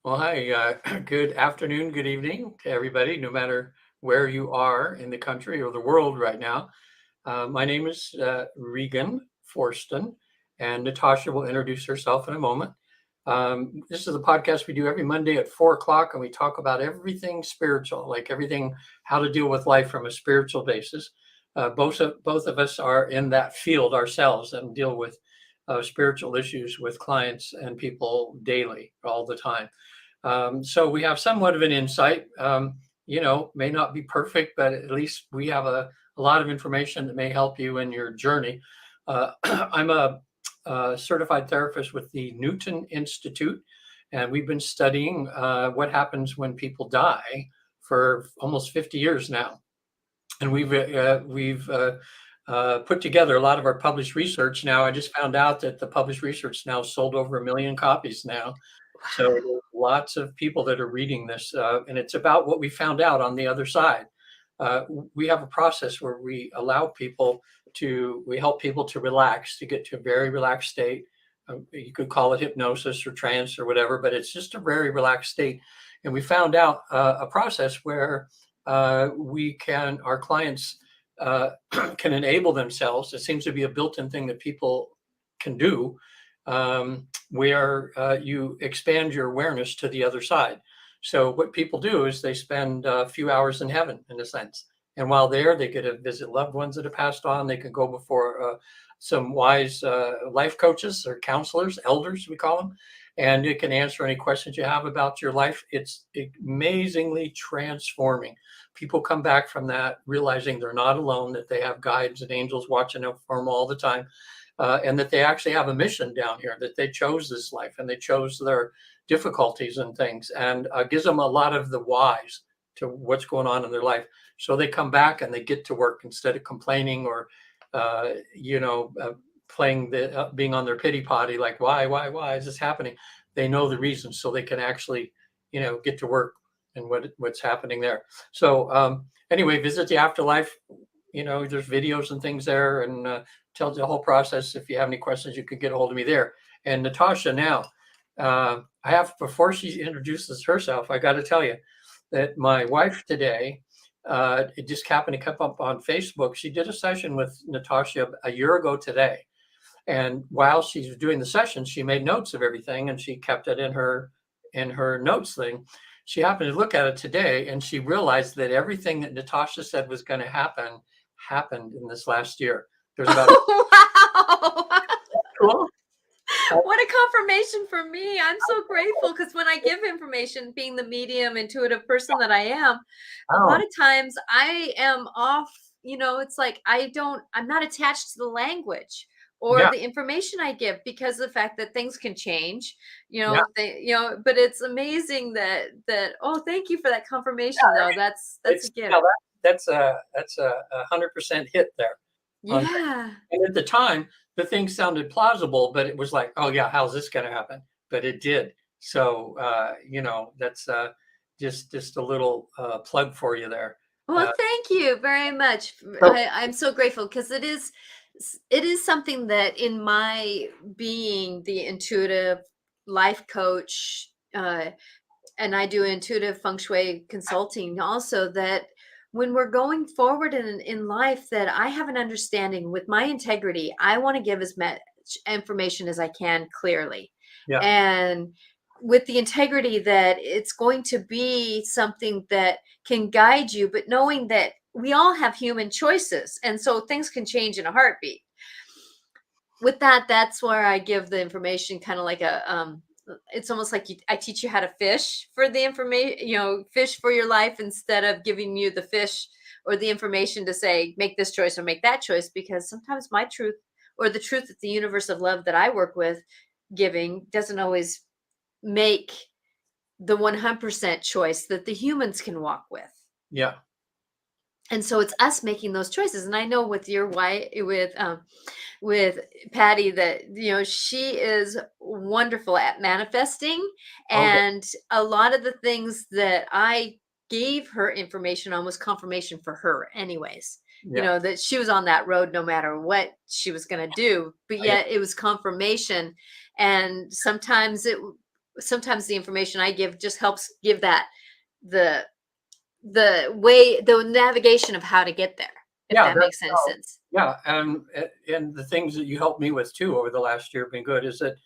Well, hi, good afternoon, good evening to everybody, no matter where you are in the country or the world right now. My name is Regan Forsten, and Natasha will introduce herself in a moment. This is a podcast we do every Monday at 4 o'clock, and we talk about everything spiritual, like everything, how to deal with life from a spiritual basis. Both of us are in that field ourselves and deal with spiritual issues with clients and people daily, all the time. So we have somewhat of an insight. May not be perfect, but at least we have a lot of information that may help you in your journey. I'm a certified therapist with the Newton Institute, and we've been studying what happens when people die for almost 50 years now. And we've put together a lot of our published research. Now, I just found out that the published research now sold over 1 million copies now. So there's lots of people that are reading this, and it's about what we found out on the other side. We have a process where we help people to relax, to get to a very relaxed state. You could call it hypnosis or trance or whatever, but it's just a very relaxed state. And we found out a process where our clients can enable themselves. It seems to be a built-in thing that people can do, where you expand your awareness to the other side. So what people do is they spend a few hours in heaven, in a sense. And while there, they get to visit loved ones that have passed on. They can go before some wise life coaches or counselors, elders, we call them, and you can answer any questions you have about your life. It's amazingly transforming. People come back from that realizing they're not alone, that they have guides and angels watching out for them all the time. And that they actually have a mission down here, that they chose this life and they chose their difficulties and things, and gives them a lot of the whys to what's going on in their life. So they come back and they get to work instead of complaining or, playing being on their pity potty, like, why is this happening? They know the reason, so they can actually, get to work and what's happening there. So anyway, visit the afterlife. There's videos and things there, and tells the whole process. If you have any questions, you can get a hold of me there. And Natasha, now, before she introduces herself, I got to tell you that my wife today, it just happened to come up on Facebook. She did a session with Natasha a year ago today. And while she's doing the session, she made notes of everything and she kept it in her notes thing. She happened to look at it today and she realized that everything that Natasha said was going to happen happened in this last year. There's about wow. cool. What a confirmation for me. I'm so grateful because when I give information, being the medium, intuitive person that I am, a lot of times I am off, it's like I'm not attached to the language or Yeah, the information I give because of the fact that things can change, yeah, but it's amazing oh, thank you for that confirmation though. That's a it's gift. that's a 100% hit there. Yeah. And at the time, the thing sounded plausible, but it was like, oh yeah, how's this going to happen? But it did. So that's just a little plug for you there. Well, thank you very much. So I'm so grateful because it is something that in my being the intuitive life coach, and I do intuitive feng shui consulting also, that when we're going forward in life, that I have an understanding with my integrity. I want to give as much information as I can clearly. yeah, And with the integrity that it's going to be something that can guide you, but knowing that we all have human choices. And so things can change in a heartbeat. With that, that's where I give the information kind of like it's almost like I teach you how to fish for the information, fish for your life instead of giving you the fish or the information to say, make this choice or make that choice, because sometimes my truth or the truth that the universe of love that I work with giving doesn't always make the 100% choice that the humans can walk with. yeah, And so it's us making those choices. And I know with your wife, with Patty, that she is wonderful at manifesting, okay, and a lot of the things that I gave her information on was confirmation for her anyways. yeah, That she was on that road no matter what she was going to do, but I, yet it was confirmation. And sometimes sometimes the information I give just helps give that the the navigation of how to get there, if Yeah, that that's makes any sense. yeah, and the things that you helped me with too over the last year have been good. Is that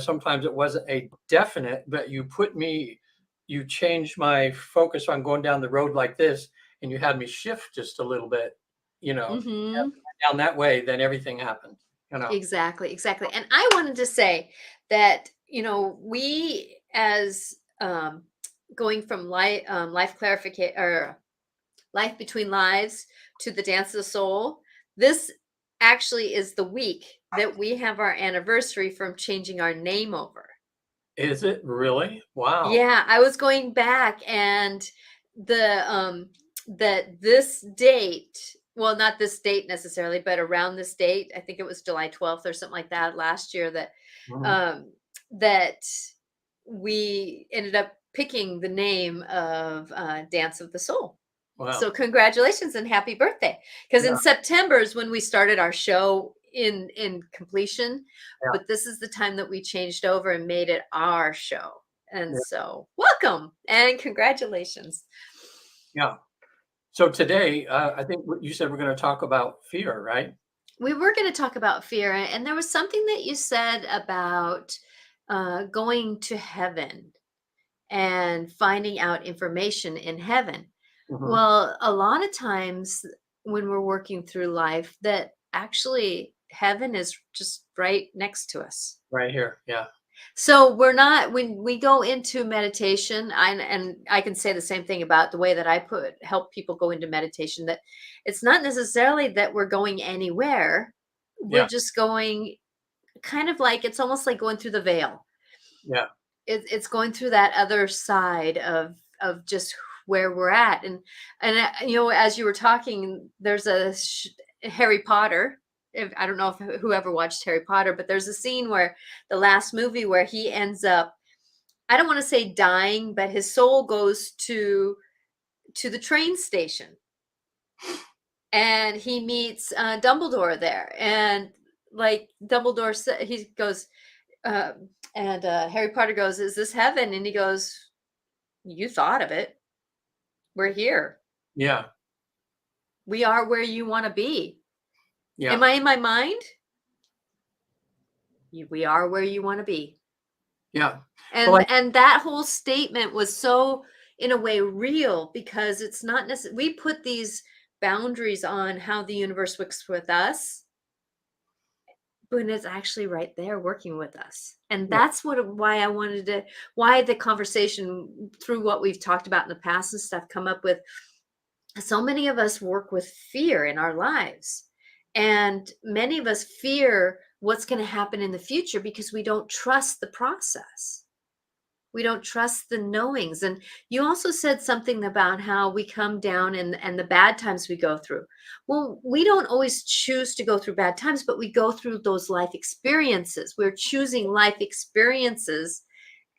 sometimes it wasn't a definite, but you changed my focus on going down the road like this, and you had me shift just a little bit, you know, Hmm. down that way. Then everything happened, you know. Exactly, exactly. And I wanted to say that, we as going from life clarification or life between lives to the dance of the soul, this actually is the week that we have our anniversary from changing our name over. Is it really? Wow. Yeah, I was going back and that this date, well, not this date necessarily, but around this date, I think it was July 12th or something like that last year that Mhm. um that we ended up picking the name of Dance of the Soul. Wow. So congratulations and happy birthday. Because Yeah. in September is when we started our show in completion, Yeah. but this is the time that we changed over and made it our show. And Yeah. so welcome and congratulations. Yeah. So today, I think what you said we're going to talk about fear, right? We were going to talk about fear, and there was something that you said about going to heaven and finding out information in heaven. Hmm. Well, a lot of times when we're working through life, that actually heaven is just right next to us. Right here. Yeah. So we're not when we go into meditation, and I can say the same thing about the way that I put help people go into meditation, that it's not necessarily that we're going anywhere. We're Yeah. just going kind of like it's almost like going through the veil. Yeah. It's going through that other side of just where we're at. And as you were talking, there's Harry Potter. If I don't know if whoever watched Harry Potter, but there's a scene where the last movie where he ends up, I don't want to say dying, but his soul goes to the train station and he meets Dumbledore there. And like Dumbledore said, he goes, and Harry Potter goes, "Is this heaven?" And he goes, "You thought of it. We're here. Yeah. We are where you want to be." Yeah. Am I in my mind? We are where you want to be. Yeah. Well, And that whole statement was so, in a way, real, because it's not necessarily we put these boundaries on how the universe works with us, but it's actually right there working with us. And yeah. that's why I wanted to, why the conversation through what we've talked about in the past and stuff come up with. So many of us work with fear in our lives, and many of us fear what's going to happen in the future because we don't trust the process. We don't trust the knowings. And you also said something about how we come down and the bad times we go through. Well, we don't always choose to go through bad times, but we go through those life experiences. We're choosing life experiences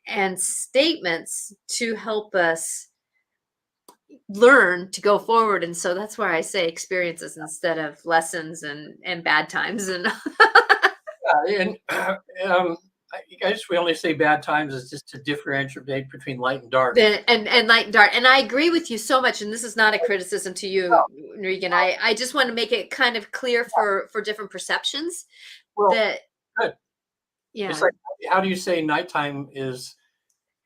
and statements to help us learn to go forward. And so that's why I say experiences instead of lessons and bad times. And Yeah, and you guys, we only say bad times is just to differentiate between light and dark. and light and dark. And I agree with you so much. And this is not a criticism to you, Regan. I just want to make it kind of clear for different perceptions Well, that, good. It's yeah, like, how do you say nighttime is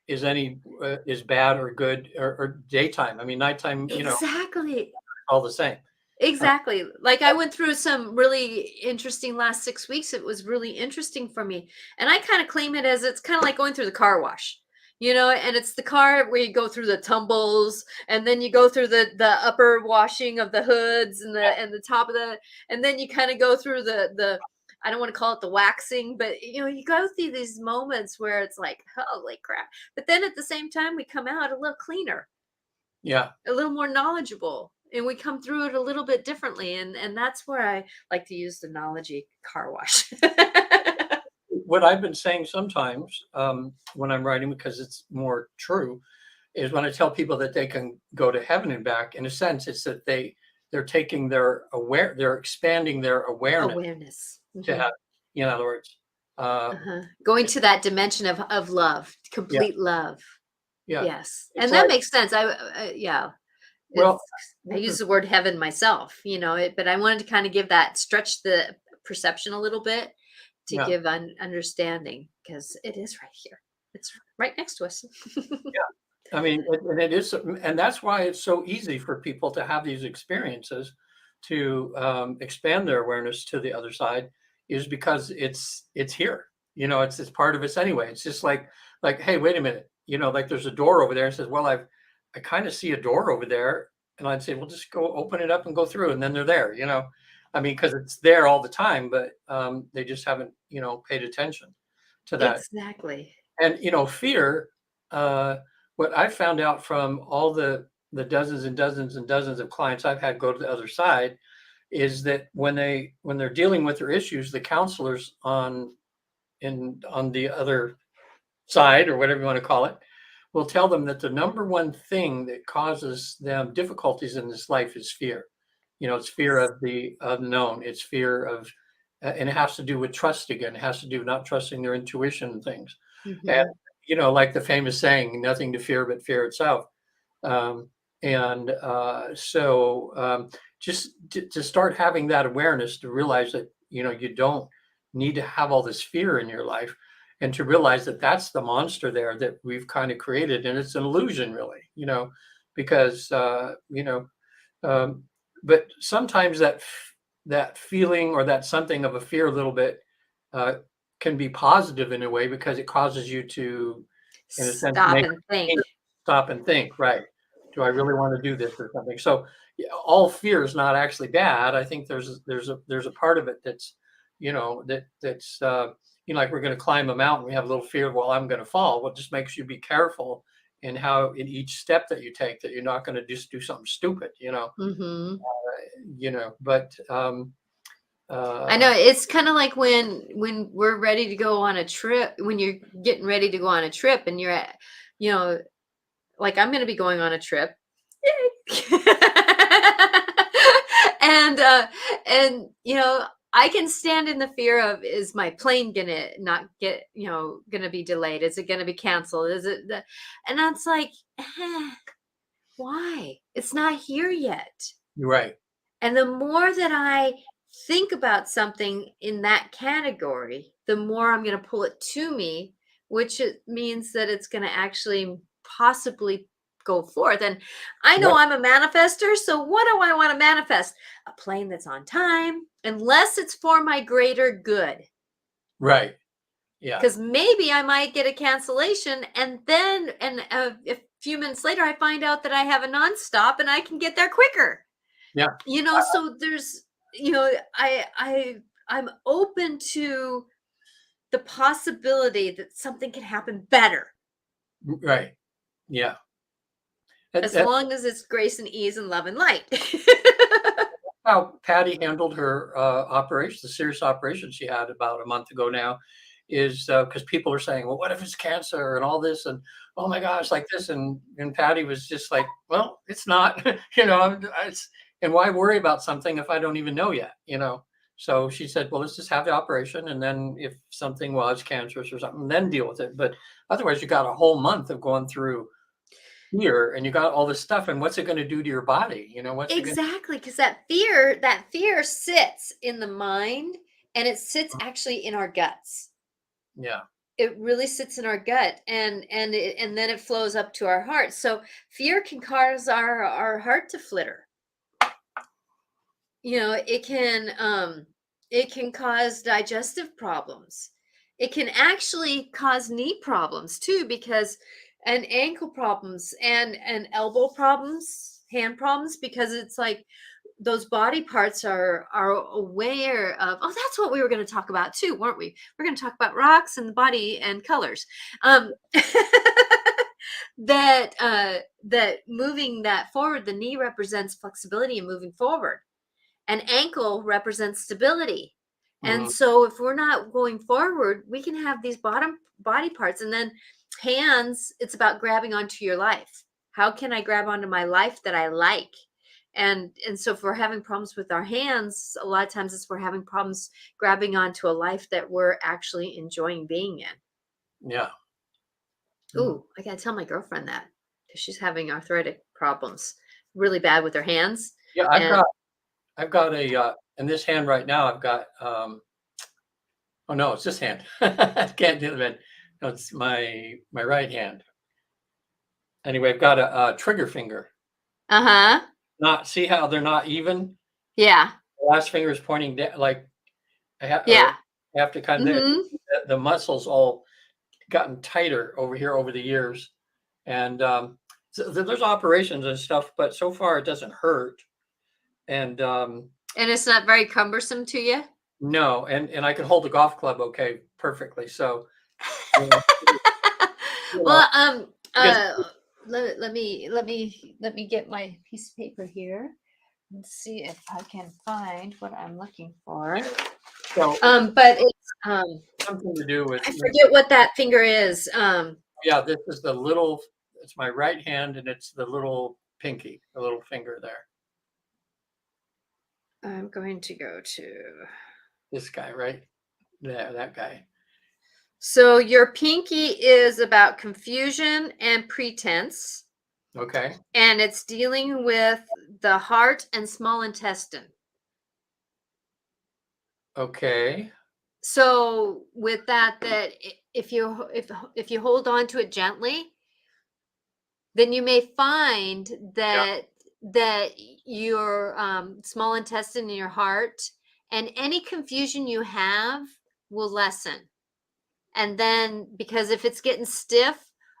bad or good, or daytime? I mean, nighttime, exactly. all the same. Uh, Exactly. Like I went through some really interesting last 6 weeks. It was really interesting for me. And I kind of claim it as it's kind of like going through the car wash, and it's the car where you go through the tumbles and then you go through the upper washing of the hoods and the top of and then you kind of go through the I don't want to call it the waxing, but you go through these moments where it's like, holy crap. But then at the same time, we come out a little cleaner, yeah. a little more knowledgeable, and we come through it a little bit differently, and that's where I like to use the analogy car wash. What I've been saying sometimes when I'm writing, because it's more true, is when I tell people that they can go to heaven and back. In a sense, it's that they're taking they're expanding their awareness Awareness. to Mhm. have. In other words. Uh, Going to that dimension of love, yeah, complete love. yeah. Yes, It's and that like, makes sense. Yeah, well, it's I use the word heaven myself, but I wanted to kind of give that stretch the perception a little bit to yeah. give understanding because it is right here. It's right next to us. I mean, and it is, and that's why it's so easy for people to have these experiences, to expand their awareness to the other side, is because it's here. It's part of us anyway. It's just like, hey, wait a minute. Like there's a door over there. And says, well, I kind of see a door over there, and I'd say, well, just go open it up and go through, and then they're there. I mean, because it's there all the time, but they just haven't paid attention to that. Exactly. And fear, uh, what I found out from all the dozens and dozens and dozens of clients I've had go to the other side, is that when they're dealing with their issues, the counselors on the other side, or whatever you want to call it, will tell them that the number one thing that causes them difficulties in this life is fear. It's fear of the unknown. It's fear of, and it has to do with trust again. It has to do with not trusting their intuition and things. And Hmm. like the famous saying, "Nothing to fear but fear itself." Um, and so just to start having that awareness, to realize that you don't need to have all this fear in your life, and to realize that that's the monster there that we've kind of created, and it's an illusion, really. Because um, but sometimes that feeling, or that something of a fear, a little bit, uh, can be positive in a way, because it causes you to, in a sense, Stop make and think. stop and think, right? Do I really want to do this or something? So yeah, all fear is not actually bad. I think there's a part of it that's, that's like we're going to climb a mountain. We have a little fear of, well, I'm going to fall. Well, it just makes you be careful in how, in each step that you take, that you're not going to just do something stupid, Hmm. but I know uh, it's kind of like when we're ready to go on a trip, when you're getting ready to go on a trip and you're at, you know, like I'm going to be going on a trip. Yay. and I can stand in the fear of, is my plane gonna not get, gonna be delayed? Is it gonna be canceled? Is it and that's like, why? It's not here yet. you're right. And the more that I think about something in that category, the more I'm going to pull it to me, which it means that it's going to actually possibly go forth. And I know Yep. I'm a manifester. So what do I want to manifest? A plane that's on time, unless it's for my greater good. Right. Yeah. Because maybe I might get a cancellation, and then a few minutes later, I find out that I have a nonstop and I can get there quicker. Yeah. So there's, I'm open to the possibility that something can happen better, Right. Yeah. as That's long as it's grace and ease and love and light. how Patty handled her operation, the serious operation she had about a month ago now, is because people are saying, well, what if it's cancer and all this, and oh my gosh, like this, and Patty was just like, well, it's not, it's, and why worry about something if I don't even know yet. So she said, well, let's just have the operation, and then if something was cancerous or something, then deal with it. But otherwise, you got a whole month of going through here, and you got all this stuff, and what's it going to do to your body? What's it going to, Exactly, because that fear sits in the mind, and it sits actually in our guts. yeah. It really sits in our gut, and then it flows up to our heart. So fear can cause our heart to flitter. It can cause digestive problems. It can actually cause knee problems too, because and ankle problems and elbow problems, hand problems, because it's like those body parts are aware of. Oh, that's what we were going to talk about too, weren't we? We're going to talk about rocks and the body and colors. That moving that forward, the knee represents flexibility and moving forward, and ankle represents stability. And Mhm. so if we're not going forward, we can have these bottom body parts. And then hands, it's about grabbing onto your life. How can I grab onto my life that I like? And so if we're having problems with our hands, a lot of times it's we're having problems grabbing onto a life that we're actually enjoying being in. Yeah. Ooh, I gotta tell my girlfriend that, 'cause she's having arthritic problems really bad with her hands. Yeah, And I've got a in this hand right now. I've got oh no, it's this hand. I can't do it. No, it's my right hand. Anyway, I've got a trigger finger. uh-huh. Not see how they're not even. Yeah. The last finger is pointing down. Like Yeah. I have to kind of Mm-hmm. the muscles all gotten tighter over here over the years, and so there's operations and stuff, but so far it doesn't hurt. And And it's not very cumbersome to you? no, and I can hold a golf club okay perfectly. So you know, you know, Well, I guess let me get my piece of paper here and see if I can find what I'm looking for. so But it's something to do with I forget what that finger is. yeah. This is the little. It's my right hand, and it's the little pinky, the little finger there. I'm going to go to. This guy right there, that guy. So your pinky is about confusion and pretense, Okay. and it's dealing with the heart and small intestine. Okay. So with that if you hold on to it gently, then you may find Yeah. that your small intestine and your heart and any confusion you have will lessen. And then because if it's getting stiff,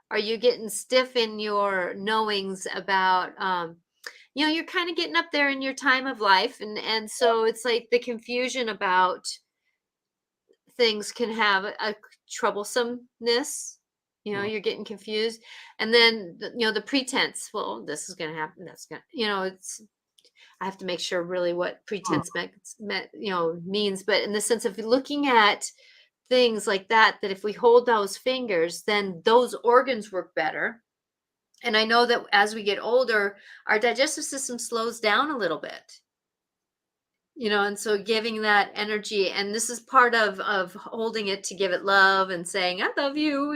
are you getting stiff in your knowings about you're kind of getting up there in your time of life, and so it's like the confusion about things can have a troublesomeness. Mm. You're getting confused. And then the pretense, well, this is going to happen, that's going to, it's I have to make sure really what Mm. pretense means, but in the sense of looking at things like that, that if we hold those fingers, then those organs work better. And I know that as we get older, our digestive system slows down a little bit. And so giving that energy, and this is part of holding it, to give it love and saying I love you,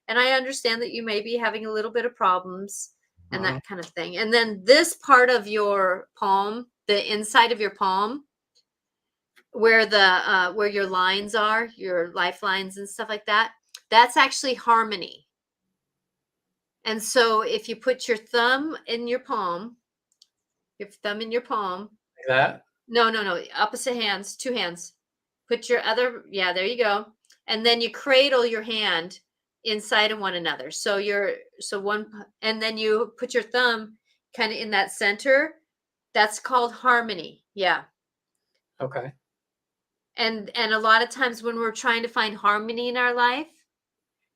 and I understand that you may be having a little bit of problems and Mhm. that kind of thing. And then this part of your palm, the inside of your palm, where your lines are, your lifelines and stuff like that, that's actually harmony. And so if you put your thumb in your palm, Like that. no, no, no, opposite hands, two hands. Put your other, yeah, there you go. And then you cradle your hand inside of one another. And then you put your thumb kind of in that center. That's called harmony. Yeah. Okay. And a lot of times when we're trying to find harmony in our life,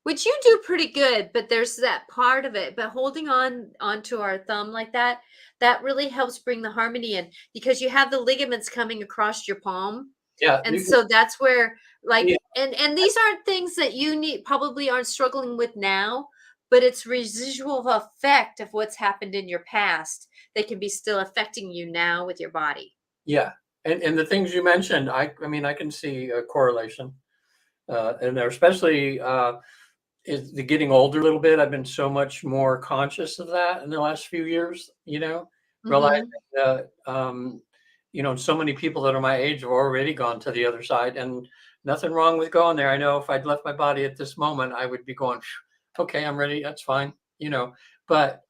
which you do pretty good, but there's that part of it. But holding on onto our thumb like that, that really helps bring the harmony in, because you have the ligaments coming across your palm. Yeah. And so that's where, like, Yeah. and these aren't things that you probably aren't struggling with now, but it's residual effect of what's happened in your past that can be still affecting you now with your body. Yeah. And the things you mentioned, I mean, I can see a correlation. And there, especially is the getting older a little bit. I've been so much more conscious of that in the last few years, realizing Hmm. that, so many people that are my age have already gone to the other side, and nothing wrong with going there. I know if I'd left my body at this moment, I would be going, okay, I'm ready. That's fine, but,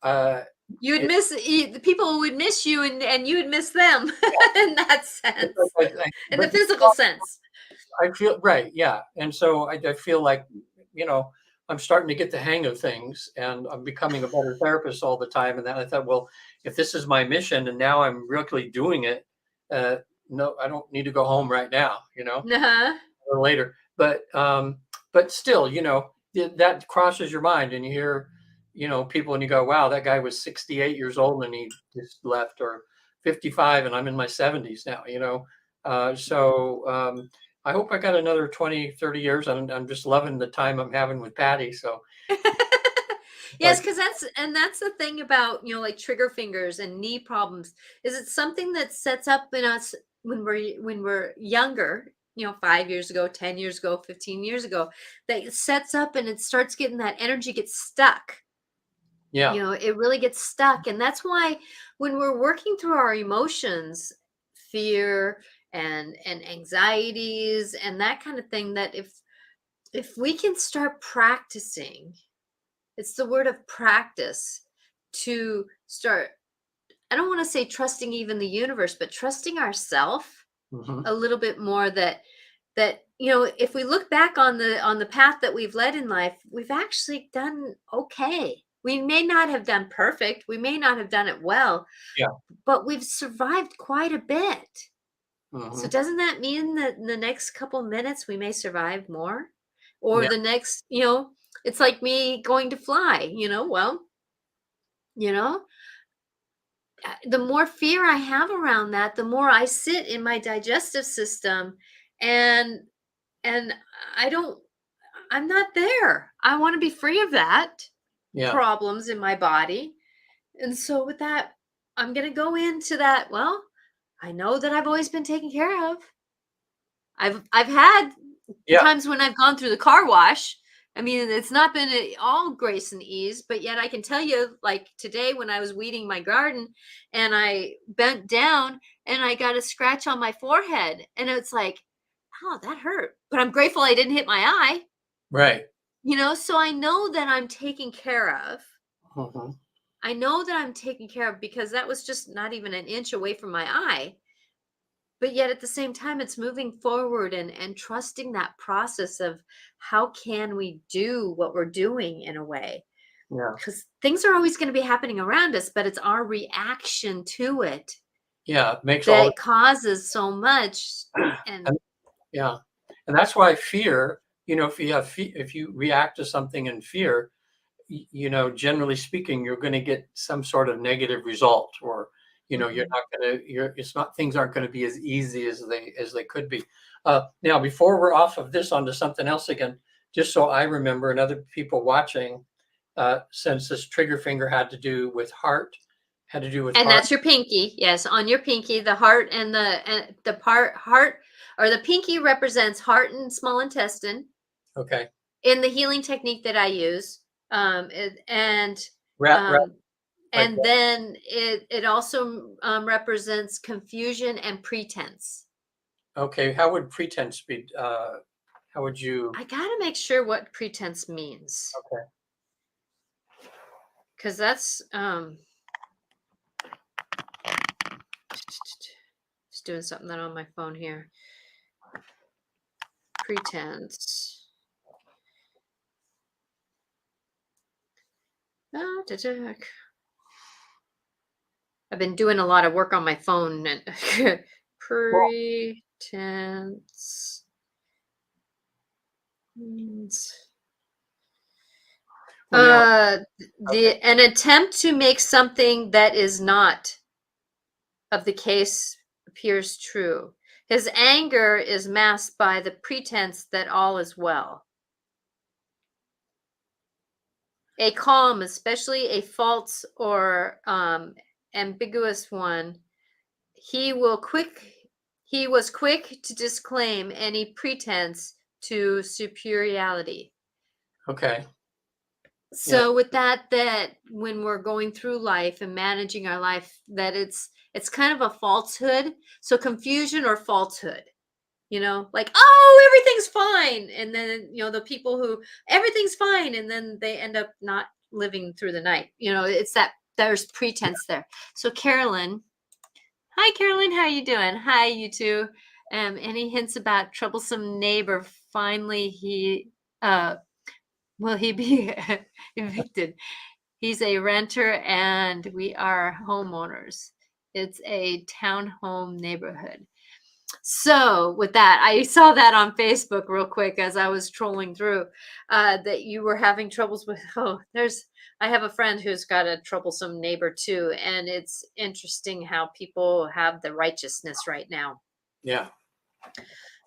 You would it, the people would miss you, and you would miss them in that sense, in the but physical sense. I feel right, yeah, and so I feel like, you know, I'm starting to get the hang of things, and I'm becoming a better therapist all the time. And then I thought, well, if this is my mission, and now I'm really doing it, uh, no, I don't need to go home right now, Uh-huh. or later. But still, that crosses your mind, and you hear, people, and you go, wow, that guy was 68 years old and he just left, or 55, and I'm in my 70s now, so I hope I got another 20, 30 years. I'm just loving the time I'm having with Patty. So Yes, because that's the thing about, like trigger fingers and knee problems, is it's something that sets up in us when we're younger, 5 years ago, 10 years ago, 15 years ago, that it sets up and it starts getting that energy gets stuck. Yeah. It really gets stuck. And that's why when we're working through our emotions, fear and anxieties and that kind of thing, that if we can start practicing, it's the word of practice, to start, I don't want to say trusting even the universe, but trusting ourselves Hmm. a little bit more, that if we look back on the path that we've led in life, we've actually done okay. We may not have done perfect, we may not have done it well, Yeah. but we've survived quite a bit. So Hmm. doesn't that mean that in the next couple minutes we may survive more? Or Yeah. the next, it's like me going to fly, well, you know, the more fear I have around that, the more I sit in my digestive system, and and I don't I'm not there. I want to be free of that Yeah. problems in my body. And so with that, I'm going to go into that, well, I know that I've always been taken care of. I've had Yeah. times when I've gone through the car wash. I mean, it's not been all grace and ease, but yet I can tell you, like today when I was weeding my garden and I bent down and I got a scratch on my forehead, and it's like, oh, that hurt. But I'm grateful I didn't hit my eye, Right. so I know that I'm taken care of. Hmm. I know that I'm taken care of because that was just not even an inch away from my eye. But yet at the same time, it's moving forward and trusting that process of how can we do what we're doing in a way, Yeah. because things are always going to be happening around us, but it's our reaction to it Yeah. It makes all that causes so much. And and yeah. And that's why fear, if you have if you react to something in fear, generally speaking, you're going to get some sort of negative result, or you're Mhm. not going to. It's not, things aren't going to be as easy as they could be. Now, before we're off of this onto something else again, just so I remember and other people watching, since this trigger finger had to do with And heart. that's your pinky. Yes, on your pinky, the heart and the part heart, or the pinky represents heart and small intestine Okay. in the healing technique that I use. And Rat, rat, um, like and then it also represents confusion and pretense. okay. How would pretense be? How would you? I gotta make sure what pretense means, Okay. because that's just doing something that on my phone here. Pretense. Ah, I've been doing a lot of work on my phone. And Well, pretense means well, now, okay. an attempt to make something that is not of the case appears true. His anger is masked by the pretense that all is well. A calm, especially a false or ambiguous one, he will quick he was quick to disclaim any pretense to superiority. Okay. Yeah. So with that when we're going through life and managing our life, that it's kind of a falsehood. So confusion or falsehood, like, oh, everything's fine, and then the people who everything's fine, and then they end up not living through the night. It's that there's pretense there. So Carolyn, hi Carolyn, how you doing? Hi, you two. Any hints about troublesome neighbor? Finally, will he be evicted? He's a renter and we are homeowners. It's a townhome neighborhood. So with that, I saw that on Facebook real quick as I was trolling through, that you were having troubles with. Oh, I have a friend who's got a troublesome neighbor too, and it's interesting how people have the righteousness right now. Yeah.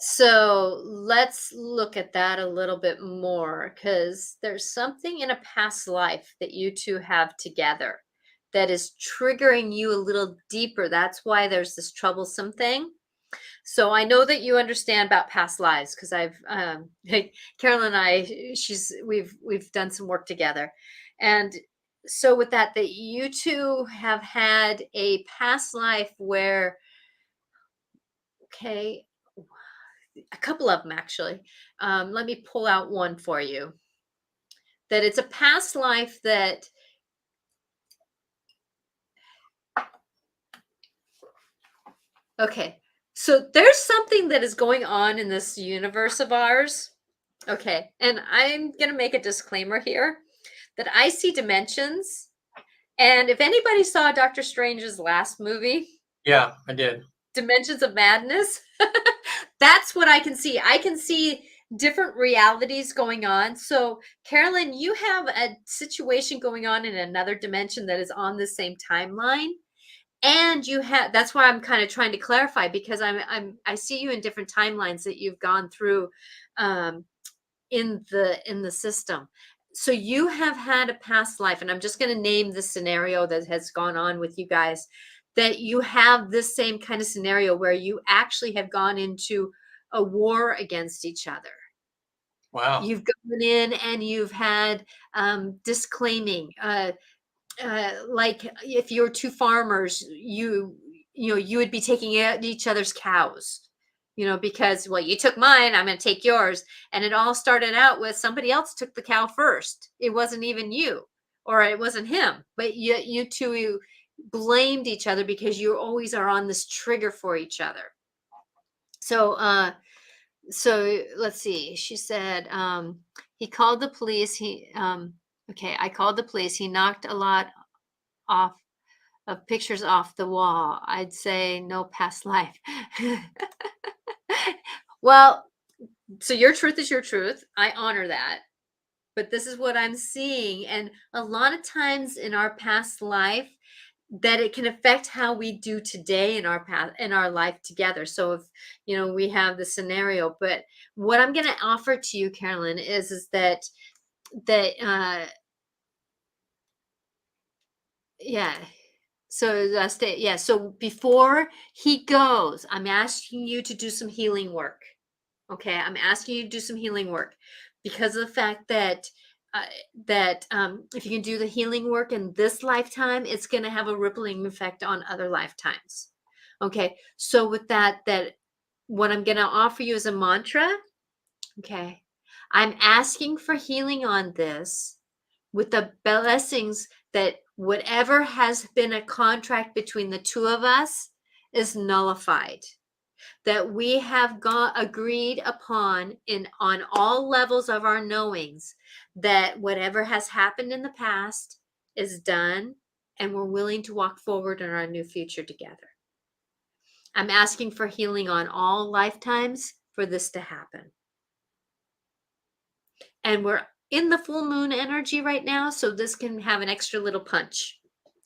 So let's look at that a little bit more because there's something in a past life that you two have together that is triggering you a little deeper. That's why there's this troublesome thing. So I know that you understand about past lives because I've Carolyn and I we've done some work together. And so with that you two have had a past life where, okay, a couple of them actually. Let me pull out one for you. That it's a past life that, okay, so there's something that is going on in this universe of ours. Okay, and I'm going to make a disclaimer here that I see dimensions. And if anybody saw Doctor Strange's last movie, Yeah, I did. Dimensions of Madness, that's what I can see. I can see different realities going on. So, Carolyn, you have a situation going on in another dimension that is on the same timeline. And you have, that's why I'm kind of trying to clarify because I see you in different timelines that you've gone through um, in the system. So you have had a past life, and I'm just going to name the scenario that has gone on with you guys, that you have this same kind of scenario where you actually have gone into a war against each other. Wow. You've gone in and you've had disclaiming, like if you're two farmers, you know you would be taking out each other's cows, you know, because, well, you took mine, I'm going to take yours. And it all started out with somebody else took the cow first. It wasn't even you, or it wasn't him, but you two blamed each other because you always are on this trigger for each other. So let's see. She said he called the police. Okay, I called the police. He knocked a lot off of pictures off the wall. I'd say no past life. Well, so your truth is your truth. I honor that. But this is what I'm seeing. And a lot of times in our past life, that it can affect how we do today in our path in our life together. So if you know we have the scenario, but what I'm going to offer to you, Carolyn, is that yeah. So that's the, yeah. So before he goes, I'm asking you to do some healing work. Okay, I'm asking you to do some healing work because of the fact that uh, if you can do the healing work in this lifetime, it's going to have a rippling effect on other lifetimes. Okay, so with that what I'm going to offer you is a mantra. Okay, I'm asking for healing on this with the blessings that whatever has been a contract between the two of us is nullified, that we have agreed upon in on all levels of our knowings, that whatever has happened in the past is done and we're willing to walk forward in our new future together. I'm asking for healing on all lifetimes for this to happen. And we're in the full moon energy right now, so this can have an extra little punch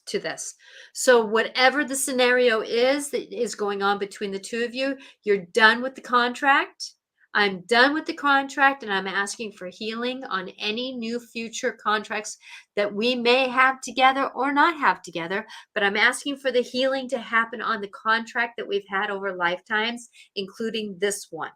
to this. So whatever the scenario is that is going on between the two of you, you're done with the contract. I'm done with the contract, and I'm asking for healing on any new future contracts that we may have together or not have together. But I'm asking for the healing to happen on the contract that we've had over lifetimes, including this one.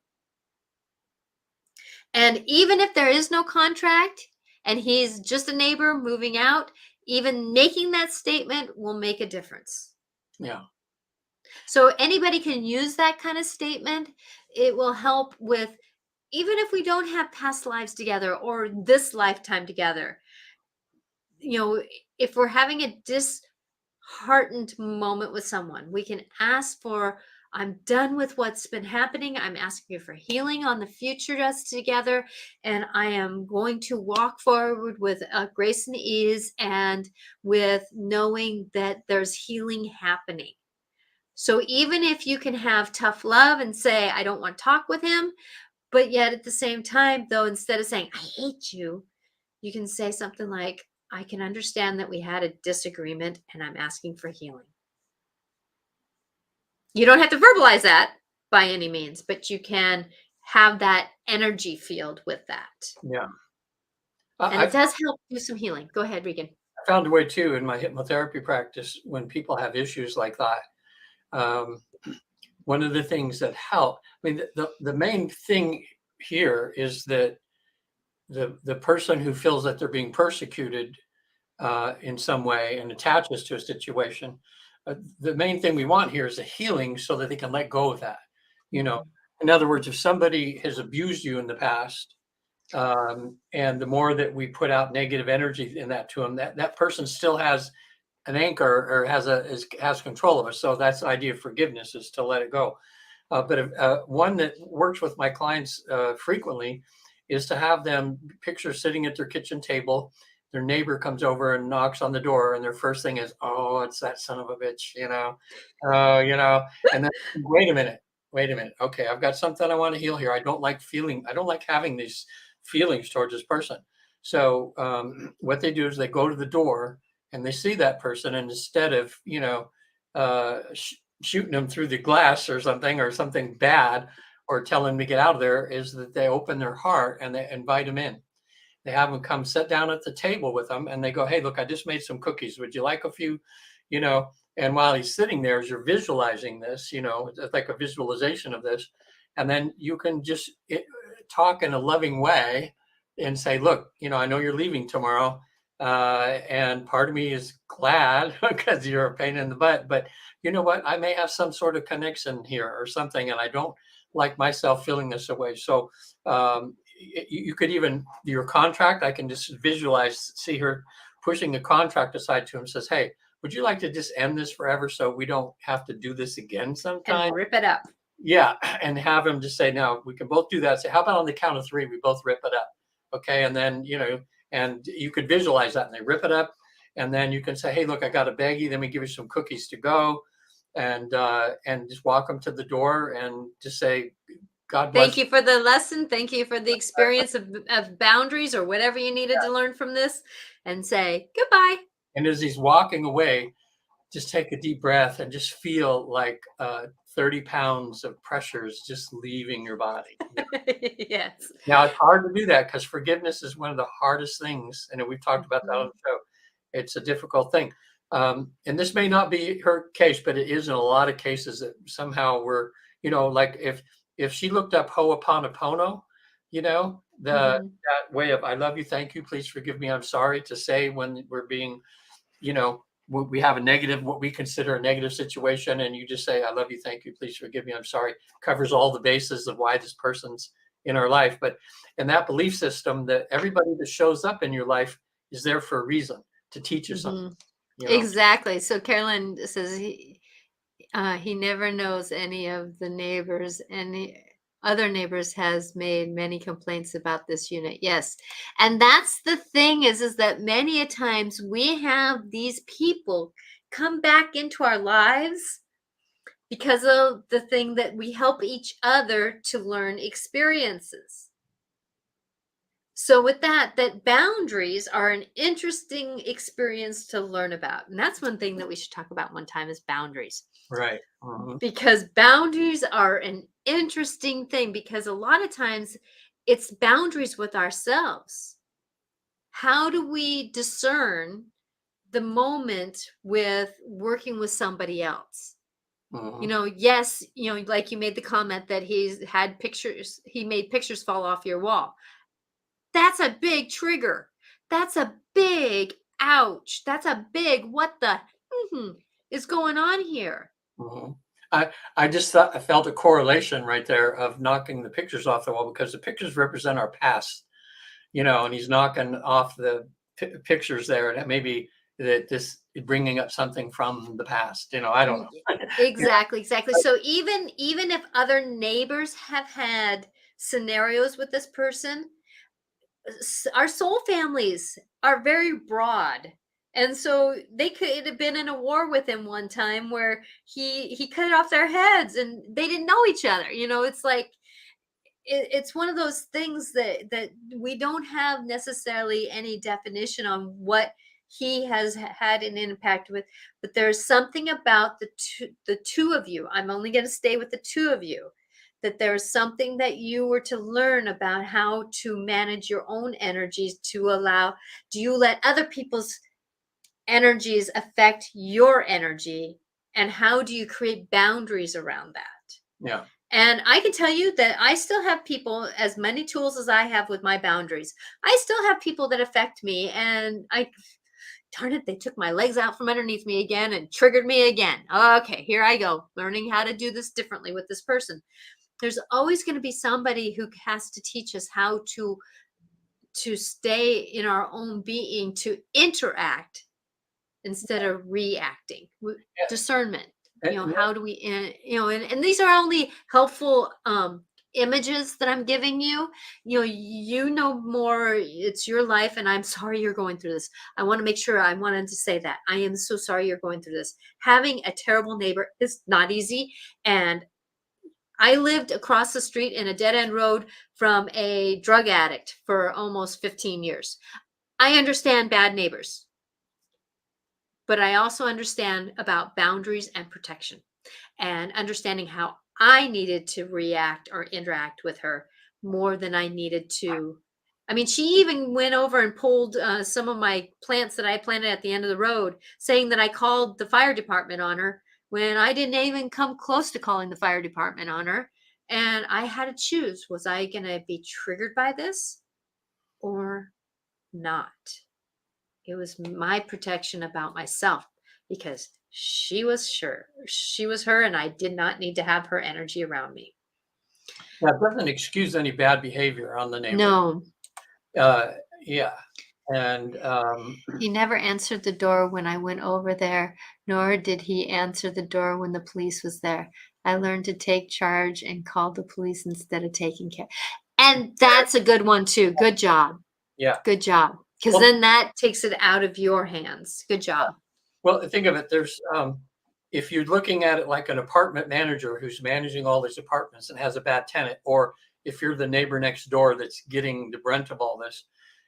And even if there is no contract and he's just a neighbor moving out, even making that statement will make a difference. Yeah. So anybody can use that kind of statement. It will help with, even if we don't have past lives together or this lifetime together, you know, if we're having a disheartened moment with someone, we can ask for, I'm done with what's been happening. I'm asking you for healing on the future us together. And I am going to walk forward with grace and ease and with knowing that there's healing happening. So even if you can have tough love and say, I don't want to talk with him, but yet at the same time, though, instead of saying, I hate you, you can say something like, I can understand that we had a disagreement and I'm asking for healing. You don't have to verbalize that, by any means, but you can have that energy field with that. Yeah. And I it does help do some healing. Go ahead, Regan. found a way too in my hypnotherapy practice when people have issues like that. Um, One of the things that help, I mean, the main thing here is that the person who feels that they're being persecuted in some way and attaches to a situation, the main thing we want here is a healing so that they can let go of that. You know, Mhm. in other words, if somebody has abused you in the past, and the more that we put out negative energy in that to them, that person still has an anchor or has control of us. So that's the idea of forgiveness, is to let it go. But one that works with my clients frequently is to have them picture sitting at their kitchen table. Their neighbor comes over and knocks on the door, and their first thing is, "Oh, it's that son of a bitch," And then, wait a minute. Okay, I've got something I want to heal here. I don't like feeling. I don't like having these feelings towards this person. So what they do is they go to the door and they see that person, and instead of uh, shooting them through the glass or something bad, or telling them to get out of there, is that they open their heart and they invite them in. They have them come sit down at the table with them, and they go, "Hey, look, I just made some cookies. Would you like a few?" You know, and while he's sitting there, as you're visualizing this, it's like a visualization of this, and then you can just talk in a loving way and say, "Look, I know you're leaving tomorrow, and part of me is glad because you're a pain in the butt, but you know what? I may have some sort of connection here or something, and I don't like myself feeling this way. So you could even your contract. I can just see her pushing the contract aside to him. Says, "Hey, would you like to just end this forever so we don't have to do this again sometime?" And rip it up. Yeah, and have him just say, "No, we can both do that." Say, "How about on the count of three, we both rip it up?" Okay, and then and you could visualize that, and they rip it up, and then you can say, "Hey, look, I got a baggie. Let me give you some cookies to go," and just walk them to the door, and just say, "God Thank bless." you for the lesson. Thank you for the experience of boundaries or whatever you needed to learn from this, and say goodbye. And as he's walking away, just take a deep breath and just feel like 30 pounds of pressures just leaving your body. Yes. Now, it's hard to do that because forgiveness is one of the hardest things. And we've talked about that on Mhm. the show. It's a difficult thing. And this may not be her case, but it is in a lot of cases that somehow like if she looked up Ho'oponopono, Mhm. that way of "I love you, thank you, please forgive me, I'm sorry," to say when we're being, we have what we consider a negative situation, and you just say, "I love you, thank you, please forgive me, I'm sorry," covers all the bases of why this person's in our life. But in that belief system, that everybody that shows up in your life is there for a reason, to teach you something, Mhm. you know. Exactly. So Carolyn says he never knows any of the neighbors. Any other neighbors has made many complaints about this unit. Yes, and that's the thing is that many a times we have these people come back into our lives because of the thing that we help each other to learn experiences. So with that boundaries are an interesting experience to learn about. And that's one thing that we should talk about one time is boundaries. Right. Mhm. Because boundaries are an interesting thing because a lot of times it's boundaries with ourselves. How do we discern the moment with working with somebody else? Mhm. Yes, like you made the comment that he made pictures fall off your wall. That's a big trigger. That's a big ouch. That's a big what the is going on here. Mhm. I just thought I felt a correlation right there of knocking the pictures off the wall, because the pictures represent our past, and he's knocking off the pictures there, and maybe that this is bringing up something from the past. I don't Mm, know. Yeah. exactly, exactly. So even if other neighbors have had scenarios with this person, our soul families are very broad. And so they could have been in a war with him one time where he cut off their heads and they didn't know each other. It's like it's one of those things that we don't have necessarily any definition on what he has had an impact with, but there's something about the two of you. I'm only going to stay with the two of you that there's something that you were to learn about how to manage your own energies to allow, do you let other people's energies affect your energy? And how do you create boundaries around that? Yeah. And I can tell you that I still have people, as many tools as I have with my boundaries, I still have people that affect me. And darn it, they took my legs out from underneath me again and triggered me again. Okay, here I go, learning how to do this differently with this person. There's always going to be somebody who has to teach us how to stay in our own being, to interact instead of reacting. Yeah. Discernment, And, how do we, and these are only helpful images that I'm giving you. You know more, it's your life, and I'm sorry you're going through this. I want to make sure, I wanted to say that I am so sorry you're going through this. Having a terrible neighbor is not easy, and I lived across the street in a dead-end road from a drug addict for almost 15 years. I understand bad neighbors, but I also understand about boundaries and protection, and understanding how I needed to react or interact with her more than I needed to. I mean, she even went over and pulled some of my plants that I planted at the end of the road, saying that I called the fire department on her when I didn't even come close to calling the fire department on her. And I had to choose, was I going to be triggered by this or not? It was my protection about myself, because she was her, and I did not need to have her energy around me. that doesn't excuse any bad behavior on the neighbor. No, Yeah. And he never answered the door when I went over there, nor did he answer the door when the police was there. I learned to take charge and call the police instead of taking care. And that's a good one too. Good job. yeah. Good job. Because Well, then that takes it out of your hands. Good job. well, think of it. There's if you're looking at it like an apartment manager who's managing all these apartments and has a bad tenant, or if you're the neighbor next door that's getting the brunt of all this,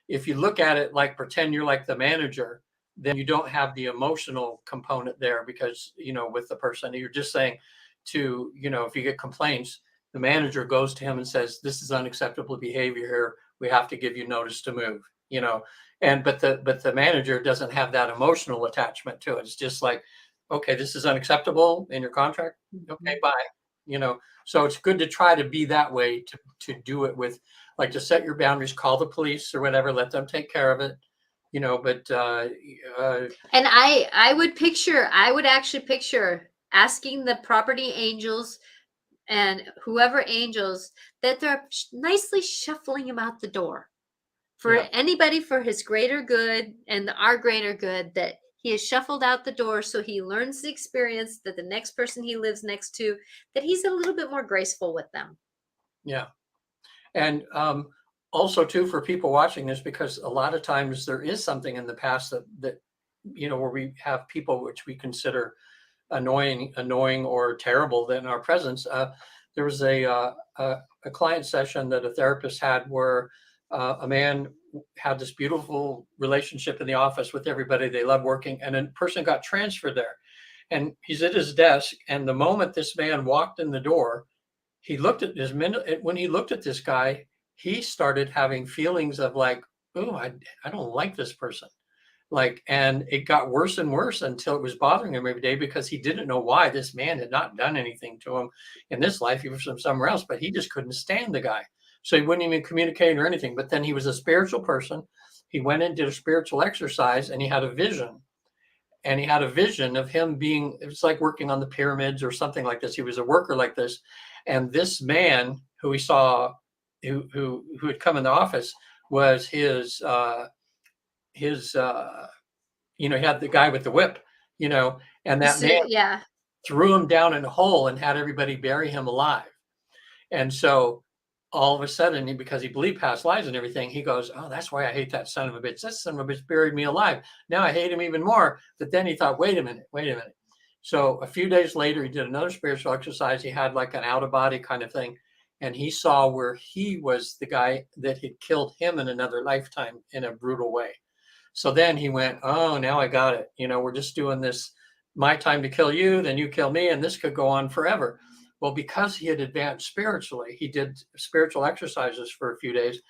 if you look at it like pretend you're like the manager, then you don't have the emotional component there, because with the person you're just saying to, if you get complaints, the manager goes to him and says, this is unacceptable behavior here, we have to give you notice to move. But the manager doesn't have that emotional attachment to it. It's just like, okay, this is unacceptable in your contract. Okay, bye. So it's good to try to be that way, to do it with, like, to set your boundaries, call the police or whatever, let them take care of it. But And I would actually picture asking the property angels and whoever angels that they're nicely shuffling him out the door for anybody, for his greater good and our greater good, that he is shuffled out the door so he learns the experience that the next person he lives next to, that he's a little bit more graceful with them. Yeah. And also too, for people watching this, because a lot of times there is something in the past that where we have people which we consider annoying or terrible in our presence. There was a client session that a therapist had where a man had this beautiful relationship in the office with everybody. They love working, and a person got transferred there, and he's at his desk. And the moment this man walked in the door, he looked at his minute. When he looked at this guy, he started having feelings of like, oh, I don't like this person. And it got worse and worse until it was bothering him every day, because he didn't know why. This man had not done anything to him in this life. He was from somewhere else, but he just couldn't stand the guy. So he wouldn't even communicate or anything. But then he was a spiritual person. He went and did a spiritual exercise, and he had a vision. And he had a vision of him being, it was like working on the pyramids or something like this. He was a worker like this. And this man who he saw, who had come in the office, was his he had the guy with the whip, and that man threw him down in a hole and had everybody bury him alive. And so all of a sudden, because he believed past lives and everything, he goes, oh, that's why I hate that son of a bitch. That son of a bitch buried me alive. Now I hate him even more. But then he thought, wait a minute. So a few days later, he did another spiritual exercise. He had like an out of body kind of thing. And he saw where he was the guy that had killed him in another lifetime in a brutal way. So then he went, oh, now I got it. We're just doing this, my time to kill you, then you kill me, and this could go on forever. Well, because he had advanced spiritually, he did spiritual exercises for a few days,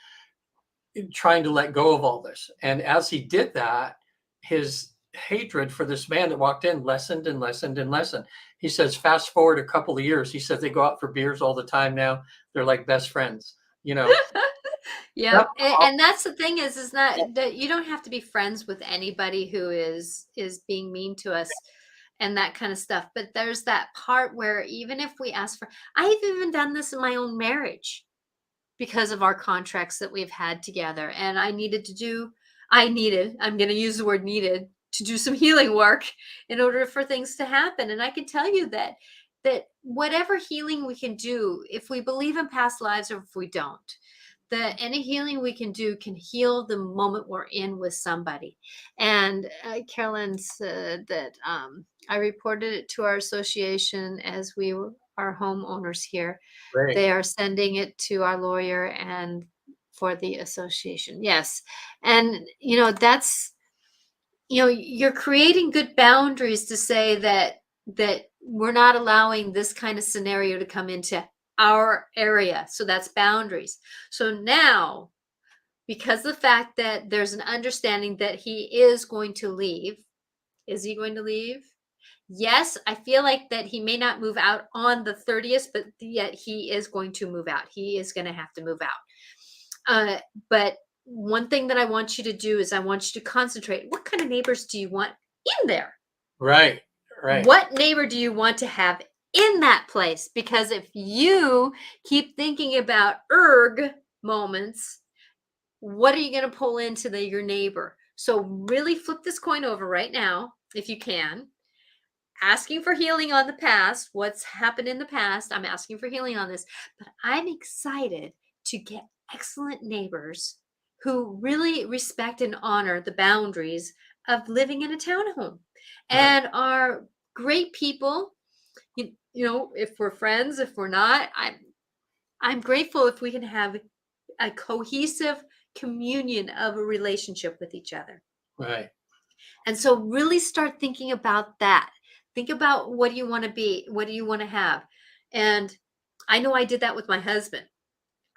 trying to let go of all this. And as he did that, his hatred for this man that walked in lessened and lessened and lessened. He says, fast forward a couple of years, he says they go out for beers all the time now. They're like best friends, you know. Yep. And that's the thing is not that you don't have to be friends with anybody who is being mean to us and that kind of stuff. But there's that part where even if we ask for, I've even done this in my own marriage because of our contracts that we've had together. And I'm going to use the word needed to do some healing work in order for things to happen. And I can tell you that whatever healing we can do, if we believe in past lives or if we don't, that any healing we can do can heal the moment we're in with somebody. And Carolyn said that I reported it to our association as we are homeowners here. Right. They are sending it to our lawyer and for the association. Yes. And, that's, you're creating good boundaries to say that we're not allowing this kind of scenario to come into our area. So that's boundaries. So now, because of the fact that there's an understanding that he is going to leave, is he going to leave? Yes, I feel like that he may not move out on the 30th, but yet he is going to move out. He is going to have to move out. But one thing that I want you to do is I want you to concentrate. What kind of neighbors do you want in there? Right. What neighbor do you want to have in that place? Because if you keep thinking about moments, what are you going to pull into your neighbor? So really flip this coin over right now, if you can. Asking for healing on the past, what's happened in the past. I'm asking for healing on this, but I'm excited to get excellent neighbors who really respect and honor the boundaries of living in a townhome and are great people. You know, if we're friends, if we're not, I'm grateful if we can have a cohesive communion of a relationship with each other. Right. And so really start thinking about that. Think about what do you want to be? What do you want to have? And I know I did that with my husband.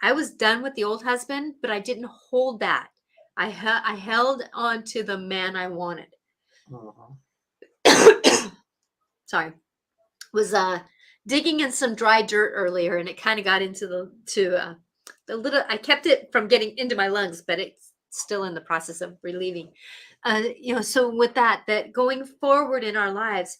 I was done with the old husband, but I didn't hold that. I held on to the man I wanted. Sorry. Was digging in some dry dirt earlier, and it kind of got into the little. I kept it from getting into my lungs, but it's still in the process of relieving. So with that going forward in our lives,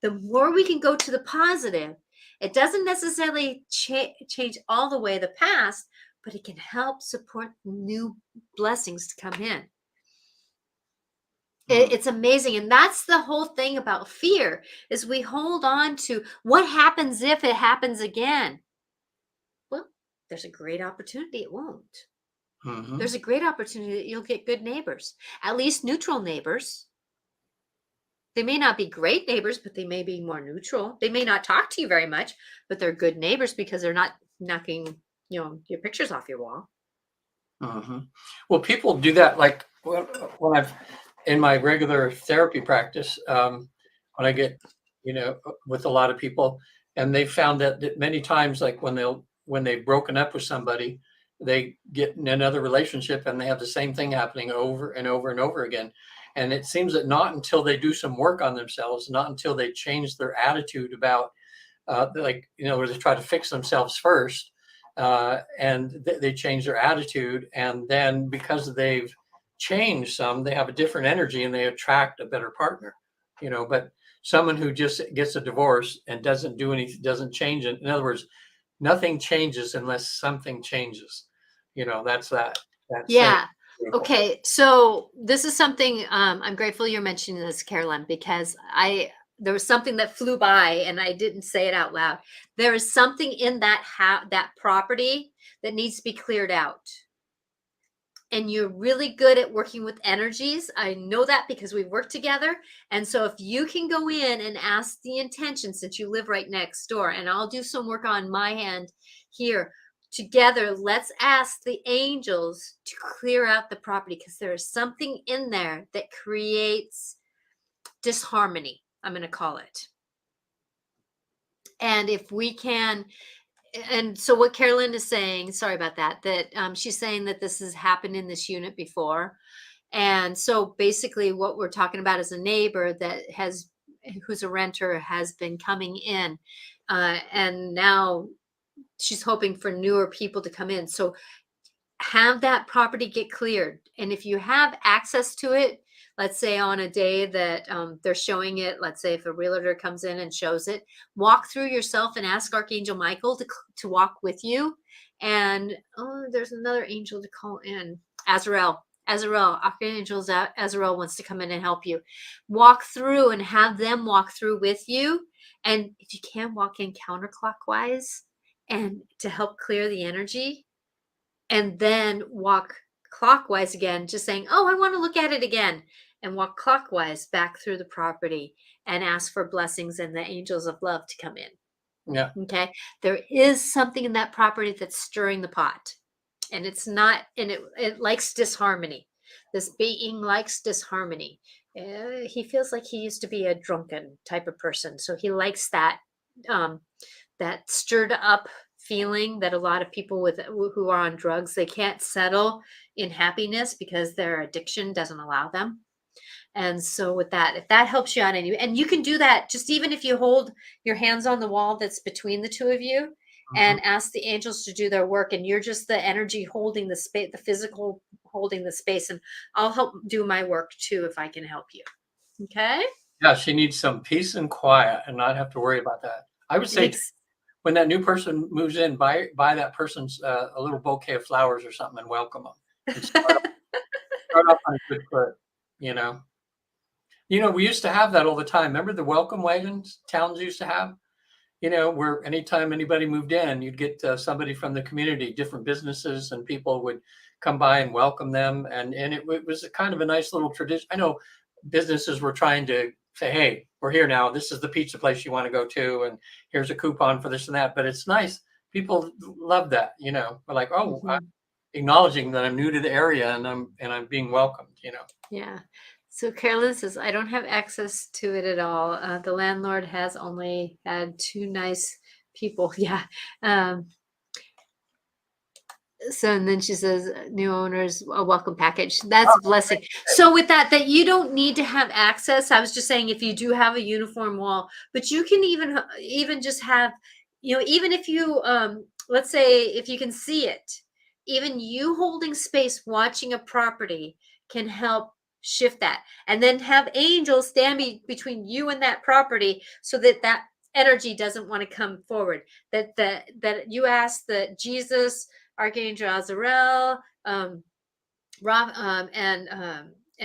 the more we can go to the positive, it doesn't necessarily change all the way the past, but it can help support new blessings to come in. It's amazing. And that's the whole thing about fear is we hold on to what happens if it happens again. Well, there's a great opportunity it won't. Mm-hmm. There's a great opportunity that you'll get good neighbors, at least neutral neighbors. They may not be great neighbors, but they may be more neutral. They may not talk to you very much, but they're good neighbors because they're not knocking, your pictures off your wall. Mm-hmm. Well, people do that. Like when I've in my regular therapy practice, when I get, with a lot of people, and they found that many times, like when they've broken up with somebody, they get in another relationship and they have the same thing happening over and over and over again. And it seems that not until they do some work on themselves, not until they change their attitude about, they try to fix themselves first, and they change their attitude. And then because they've changed some, they have a different energy and they attract a better partner, but someone who just gets a divorce and doesn't do anything, doesn't change it. In other words, nothing changes unless something changes. That's that. Yeah. Okay. So this is something I'm grateful you're mentioning this, Carolyn, because there was something that flew by and I didn't say it out loud. There is something in that property that needs to be cleared out. And you're really good at working with energies. I know that because we've worked together. And so if you can go in and ask the intention, since you live right next door, and I'll do some work on my end here together, let's ask the angels to clear out the property because there is something in there that creates disharmony, I'm going to call it. And if we can, and so what Carolyn is saying, sorry about that, she's saying that this has happened in this unit before. And so basically what we're talking about is a neighbor who's a renter, has been coming in, and now she's hoping for newer people to come in. So have that property get cleared. And if you have access to it, let's say on a day that they're showing it, let's say if a realtor comes in and shows it, walk through yourself and ask Archangel Michael to walk with you. And there's another angel to call in, Azrael. Archangel Azrael wants to come in and help you. Walk through and have them walk through with you. And if you can, walk in counterclockwise and to help clear the energy, and then walk clockwise again, just saying, oh, I want to look at it again, and walk clockwise back through the property and ask for blessings and the angels of love to come in. Yeah. Okay. There is something in that property that's stirring the pot, and it's not, and it likes disharmony. This being likes disharmony. He feels like he used to be a drunken type of person. So he likes that, that stirred up feeling that a lot of people who are on drugs, they can't settle in happiness because their addiction doesn't allow them. And so with that, if that helps you out, and you can do that just even if you hold your hands on the wall that's between the two of you and ask the angels to do their work, and you're just the energy holding the space, the physical holding the space, and I'll help do my work too if I can help you. Okay. Yeah, she needs some peace and quiet and not have to worry about that. I would say when that new person moves in, buy that person's a little bouquet of flowers or something and welcome them. And start off on a good foot, you know. We used to have that all the time. Remember the welcome wagons towns used to have? Where anytime anybody moved in, you'd get somebody from the community, different businesses, and people would come by and welcome them. And it was a kind of a nice little tradition. I know businesses were trying to say, hey, we're here now. This is the pizza place you want to go to. And here's a coupon for this and that. But it's nice. People love that, We're like, oh, I'm acknowledging that I'm new to the area and I'm being welcomed, Yeah. So Carolyn says, I don't have access to it at all. The landlord has only had 2 nice people. Yeah. So, and then she says, new owners, a welcome package. That's a blessing. So with that you don't need to have access. I was just saying, if you do have a uniform wall, but you can even just have, even if you, let's say if you can see it, even you holding space, watching a property can help shift that, and then have angels stand between you and that property so that energy doesn't want to come forward. That you ask that Jesus, Archangel Azrael, and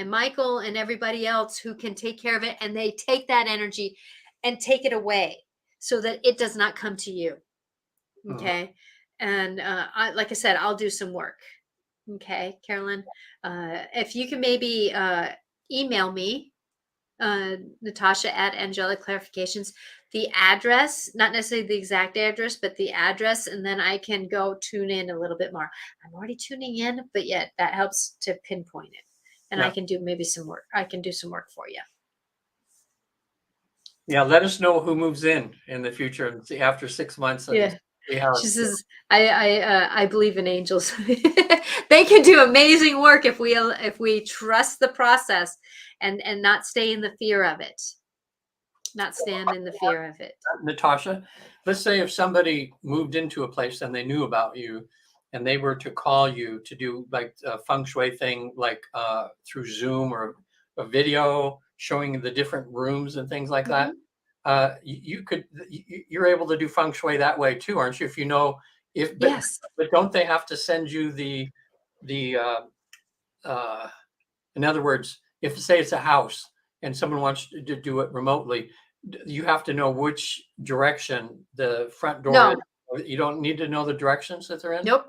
Michael and everybody else who can take care of it, and they take that energy and take it away so that it does not come to you. Okay. And like I said, I'll do some work. Okay, Carolyn, if you can maybe email me, Natasha at Angelic Clarifications, the address, not necessarily the exact address, but the address, and then I can go tune in a little bit more. I'm already tuning in, but yet that helps to pinpoint it, and I can do maybe some work. I can do some work for you. Yeah, let us know who moves in the future and see after 6 months. Yeah. She says, I believe in angels. They can do amazing work if we trust the process and not stay in the fear of it. Not stand in the fear of it. Natasha, let's say if somebody moved into a place and they knew about you and they were to call you to do like a feng shui thing, like through Zoom or a video showing the different rooms and things like that. You're able to do feng shui that way too, aren't you? Yes. But don't they have to send you the in other words, if say it's a house and someone wants to do it remotely, you have to know which direction the front door is. You don't need to know the directions that they're in? Nope.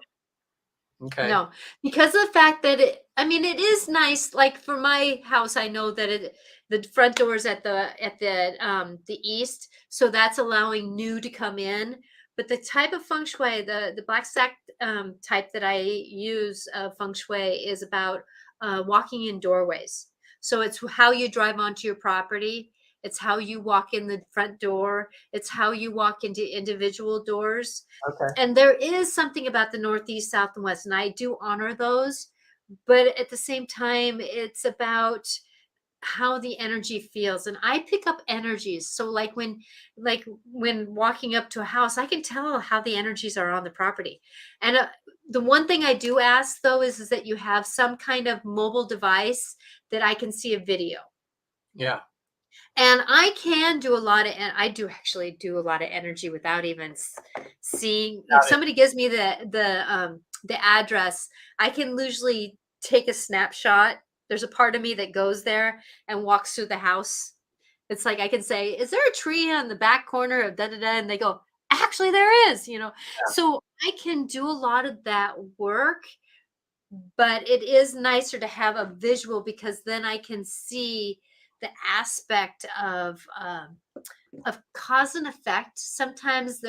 Okay. No, because of the fact that it is nice. Like for my house, I know that the front door is at the east, so that's allowing new to come in. But the type of feng shui, the black stack type that I use feng shui is about walking in doorways. So it's how you drive onto your property. It's how you walk in the front door. It's how you walk into individual doors. Okay. And there is something about the Northeast, South, and West, and I do honor those. But at the same time, it's about how the energy feels, and I pick up energies. So like when walking up to a house, I can tell how the energies are on the property. And the one thing I do ask though is that you have some kind of mobile device that I can see a video. Yeah. And I can do a lot of, and I do actually do a lot of energy without even seeing. If Got it. somebody gives me the address, I can usually take a snapshot. There's a part of me that goes there and walks through the house. It's like I can say, "Is there a tree on the back corner of da da da?" And they go, "Actually, there is." So I can do a lot of that work, but it is nicer to have a visual because then I can see the aspect of cause and effect. Sometimes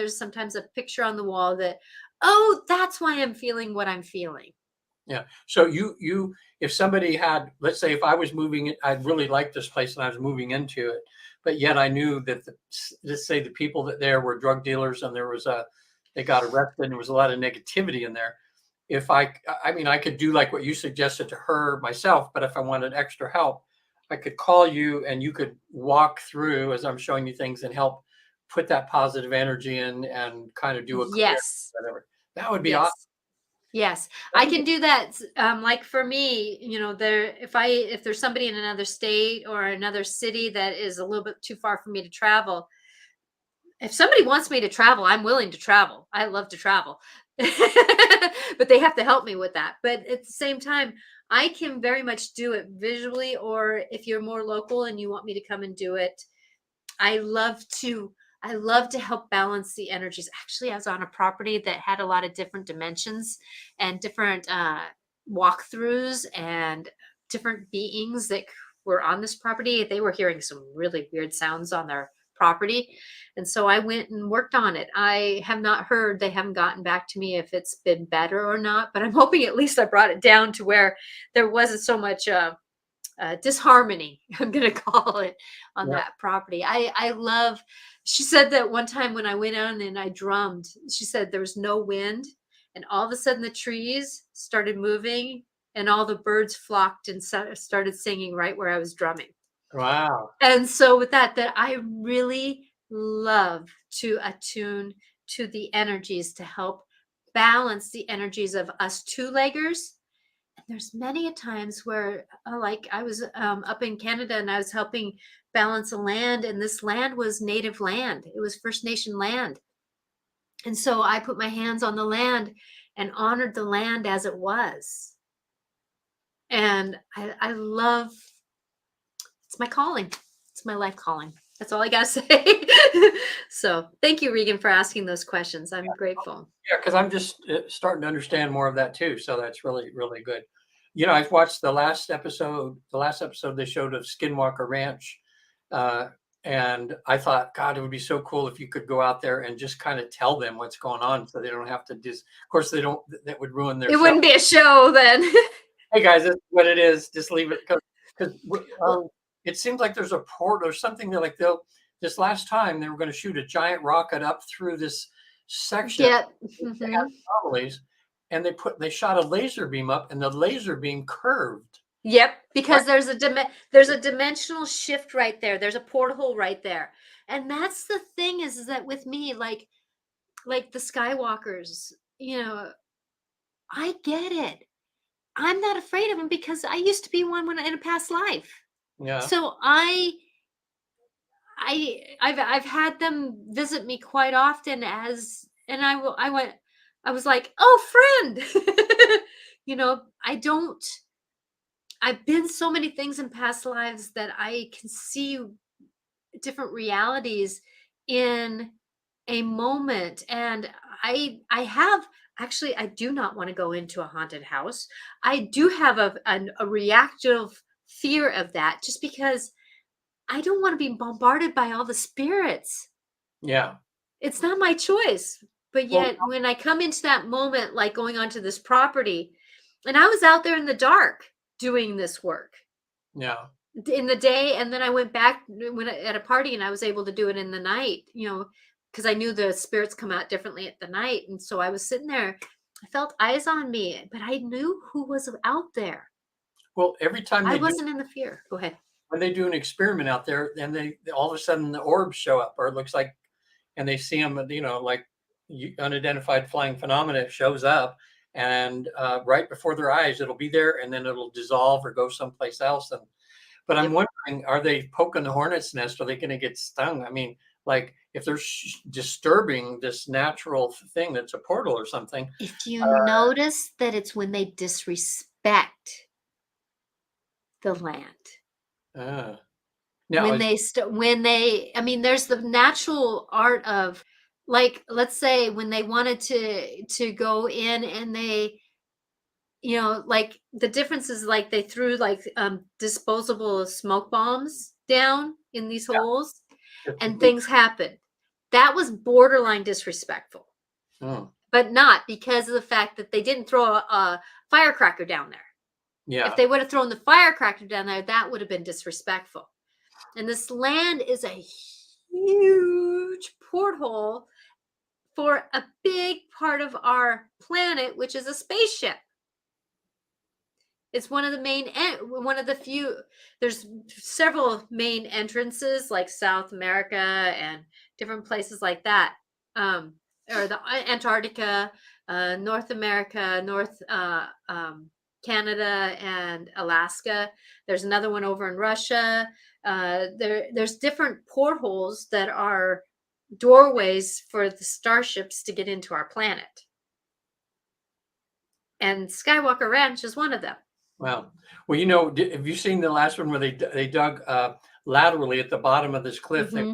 a picture on the wall that, oh, that's why I'm feeling what I'm feeling. Yeah. So if somebody had, let's say, if I was moving, I really liked this place and I was moving into it, but yet I knew that let's say the people that there were drug dealers and they got arrested and there was a lot of negativity in there. If I mean, I could do like what you suggested to her myself, but if I wanted extra help, I could call you and you could walk through as I'm showing you things and help put that positive energy in and kind of do a clear, Yes. whatever. That would be awesome. Yes. Yes, I can do that. Like for me, if there's somebody in another state or another city that is a little bit too far for me to travel, if somebody wants me to travel, I'm willing to travel. I love to travel, but they have to help me with that. But at the same time, I can very much do it visually, or if you're more local and you want me to come and do it, I love to I love to help balance the energies. Actually, I was on a property that had a lot of different dimensions and different walkthroughs and different beings that were on this property. They were hearing some really weird sounds on their property. And so I went and worked on it. I have not heard, they haven't gotten back to me if it's been better or not, but I'm hoping at least I brought it down to where there wasn't so much disharmony, I'm going to call it, on Yeah. that property. I love, she said that one time when I went on and I drummed, she said there was no wind and all of a sudden the trees started moving and all the birds flocked and started singing right where I was drumming. Wow. And so with that I really love to attune to the energies to help balance the energies of us two-leggers. There's many a times where like I was up in Canada and I was helping balance a land, and this land was native land. It was First Nation land. And so I put my hands on the land and honored the land as it was. And I love, it's my calling. It's my life calling. That's all I got to say. So thank you, Regan, for asking those questions. I'm grateful. Yeah, because I'm just starting to understand more of that too. So that's really, really good. I've watched the last episode. The last episode they showed of Skinwalker Ranch, uh, and I thought, God, it would be so cool if you could go out there and just kind of tell them what's going on, so they don't have to just. Of course, they don't. That would ruin their It show. wouldn't be a show then. Hey guys, this is what it is. Just leave it because Well, it seems like there's a port or something. They're like this last time they were going to shoot a giant rocket up through this section. yeah. They had anomalies, and they shot a laser beam up, and the laser beam curved. Yep, because there's a dimensional shift right there. There's a porthole right there. And that's the thing is that with me, like the Skywalkers, I get it. I'm not afraid of them because I used to be one when in a past life. Yeah, So I've had them visit me quite often and I was like, "Oh, friend." I don't I've been so many things in past lives that I can see different realities in a moment. And I have actually, I do not want to go into a haunted house. I do have a reactive fear of that just because I don't want to be bombarded by all the spirits. yeah. It's not my choice. But Well, yet when I come into that moment, like going onto this property, and I was out there in the dark doing this work. yeah. in the day, and then I went back at a party, and I was able to do it in the night, because I knew the spirits come out differently at the night, and so I was sitting there, I felt eyes on me, but I knew who was out there. Well, every time I they do, wasn't in the fear. Go ahead. when they do an experiment out there, and they all of a sudden the orbs show up, or it looks like, and they see them, like unidentified flying phenomena shows up, and right before their eyes, it'll be there, and then it'll dissolve or go someplace else. And but I'm Yep. wondering, are they poking the hornet's nest? Are they going to get stung? I mean, like if they're disturbing this natural thing that's a portal or something. If you notice that it's when they disrespect the land. Uh, now, I mean, there's the natural art of, like, let's say when they wanted to go in, and they, like, the difference is, like, they threw, like, disposable smoke bombs down in these holes, and things happened. That was borderline disrespectful, mm, but not because of the fact that they didn't throw a firecracker down there. yeah. If they would have thrown the firecracker down there, that would have been disrespectful. And this land is a huge porthole for a big part of our planet, which is a spaceship. It's one of the few. There's several main entrances, like South America and different places like that, or the Antarctica, North America, Canada, and Alaska. There's another one over in Russia. There's different portholes that are doorways for the starships to get into our planet. And Skywalker Ranch is one of them. Wow. Well, have you seen the last one where they dug laterally at the bottom of this cliff? Mhm.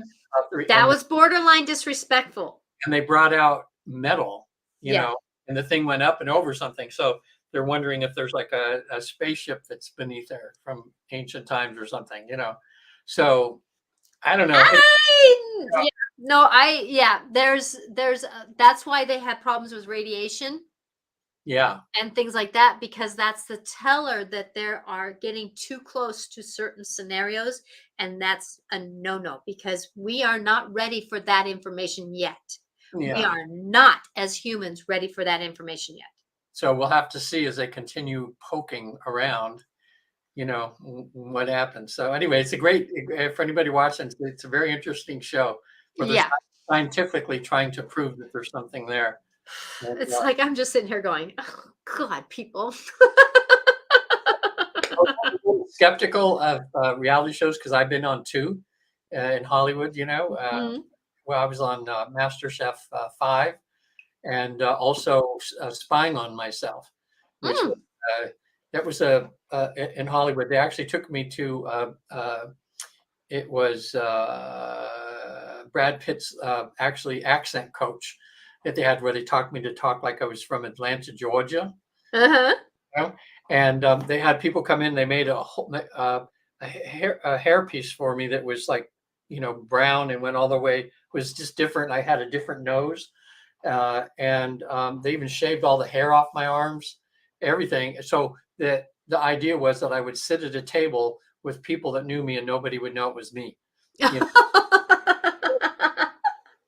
They, That was borderline disrespectful. and they brought out metal, Yeah. and the thing went up and over something. So they're wondering if there's like a spaceship that's beneath there from ancient times or something, So I don't know. That's why they had problems with radiation Yeah. and things like that, because that's the teller that they are getting too close to certain scenarios, and that's a no-no, because we are not ready for that information yet. We Yeah. are not, as humans, ready for that information yet. So we'll have to see as they continue poking around, what happens. So anyway, it's a great, for anybody watching, it's a very interesting show where they're Yeah. scientifically trying to prove that there's something there. And, It's like I'm just sitting here going, oh, God, people. skeptical of reality shows because I've been on two in Hollywood. Mhm. Well, I was on MasterChef 5, and also Spying on Myself, which Mm. that was in Hollywood. They actually took me to it was Brad Pitt's actually accent coach that they had, where they taught me to talk like I was from Atlanta, Georgia. Uh-huh. And they had people come in. They made a hair piece for me that was like brown and went all the way. It was just different. I had a different nose, and they even shaved all the hair off my arms, everything. So the idea was that I would sit at a table with people that knew me and nobody would know it was me.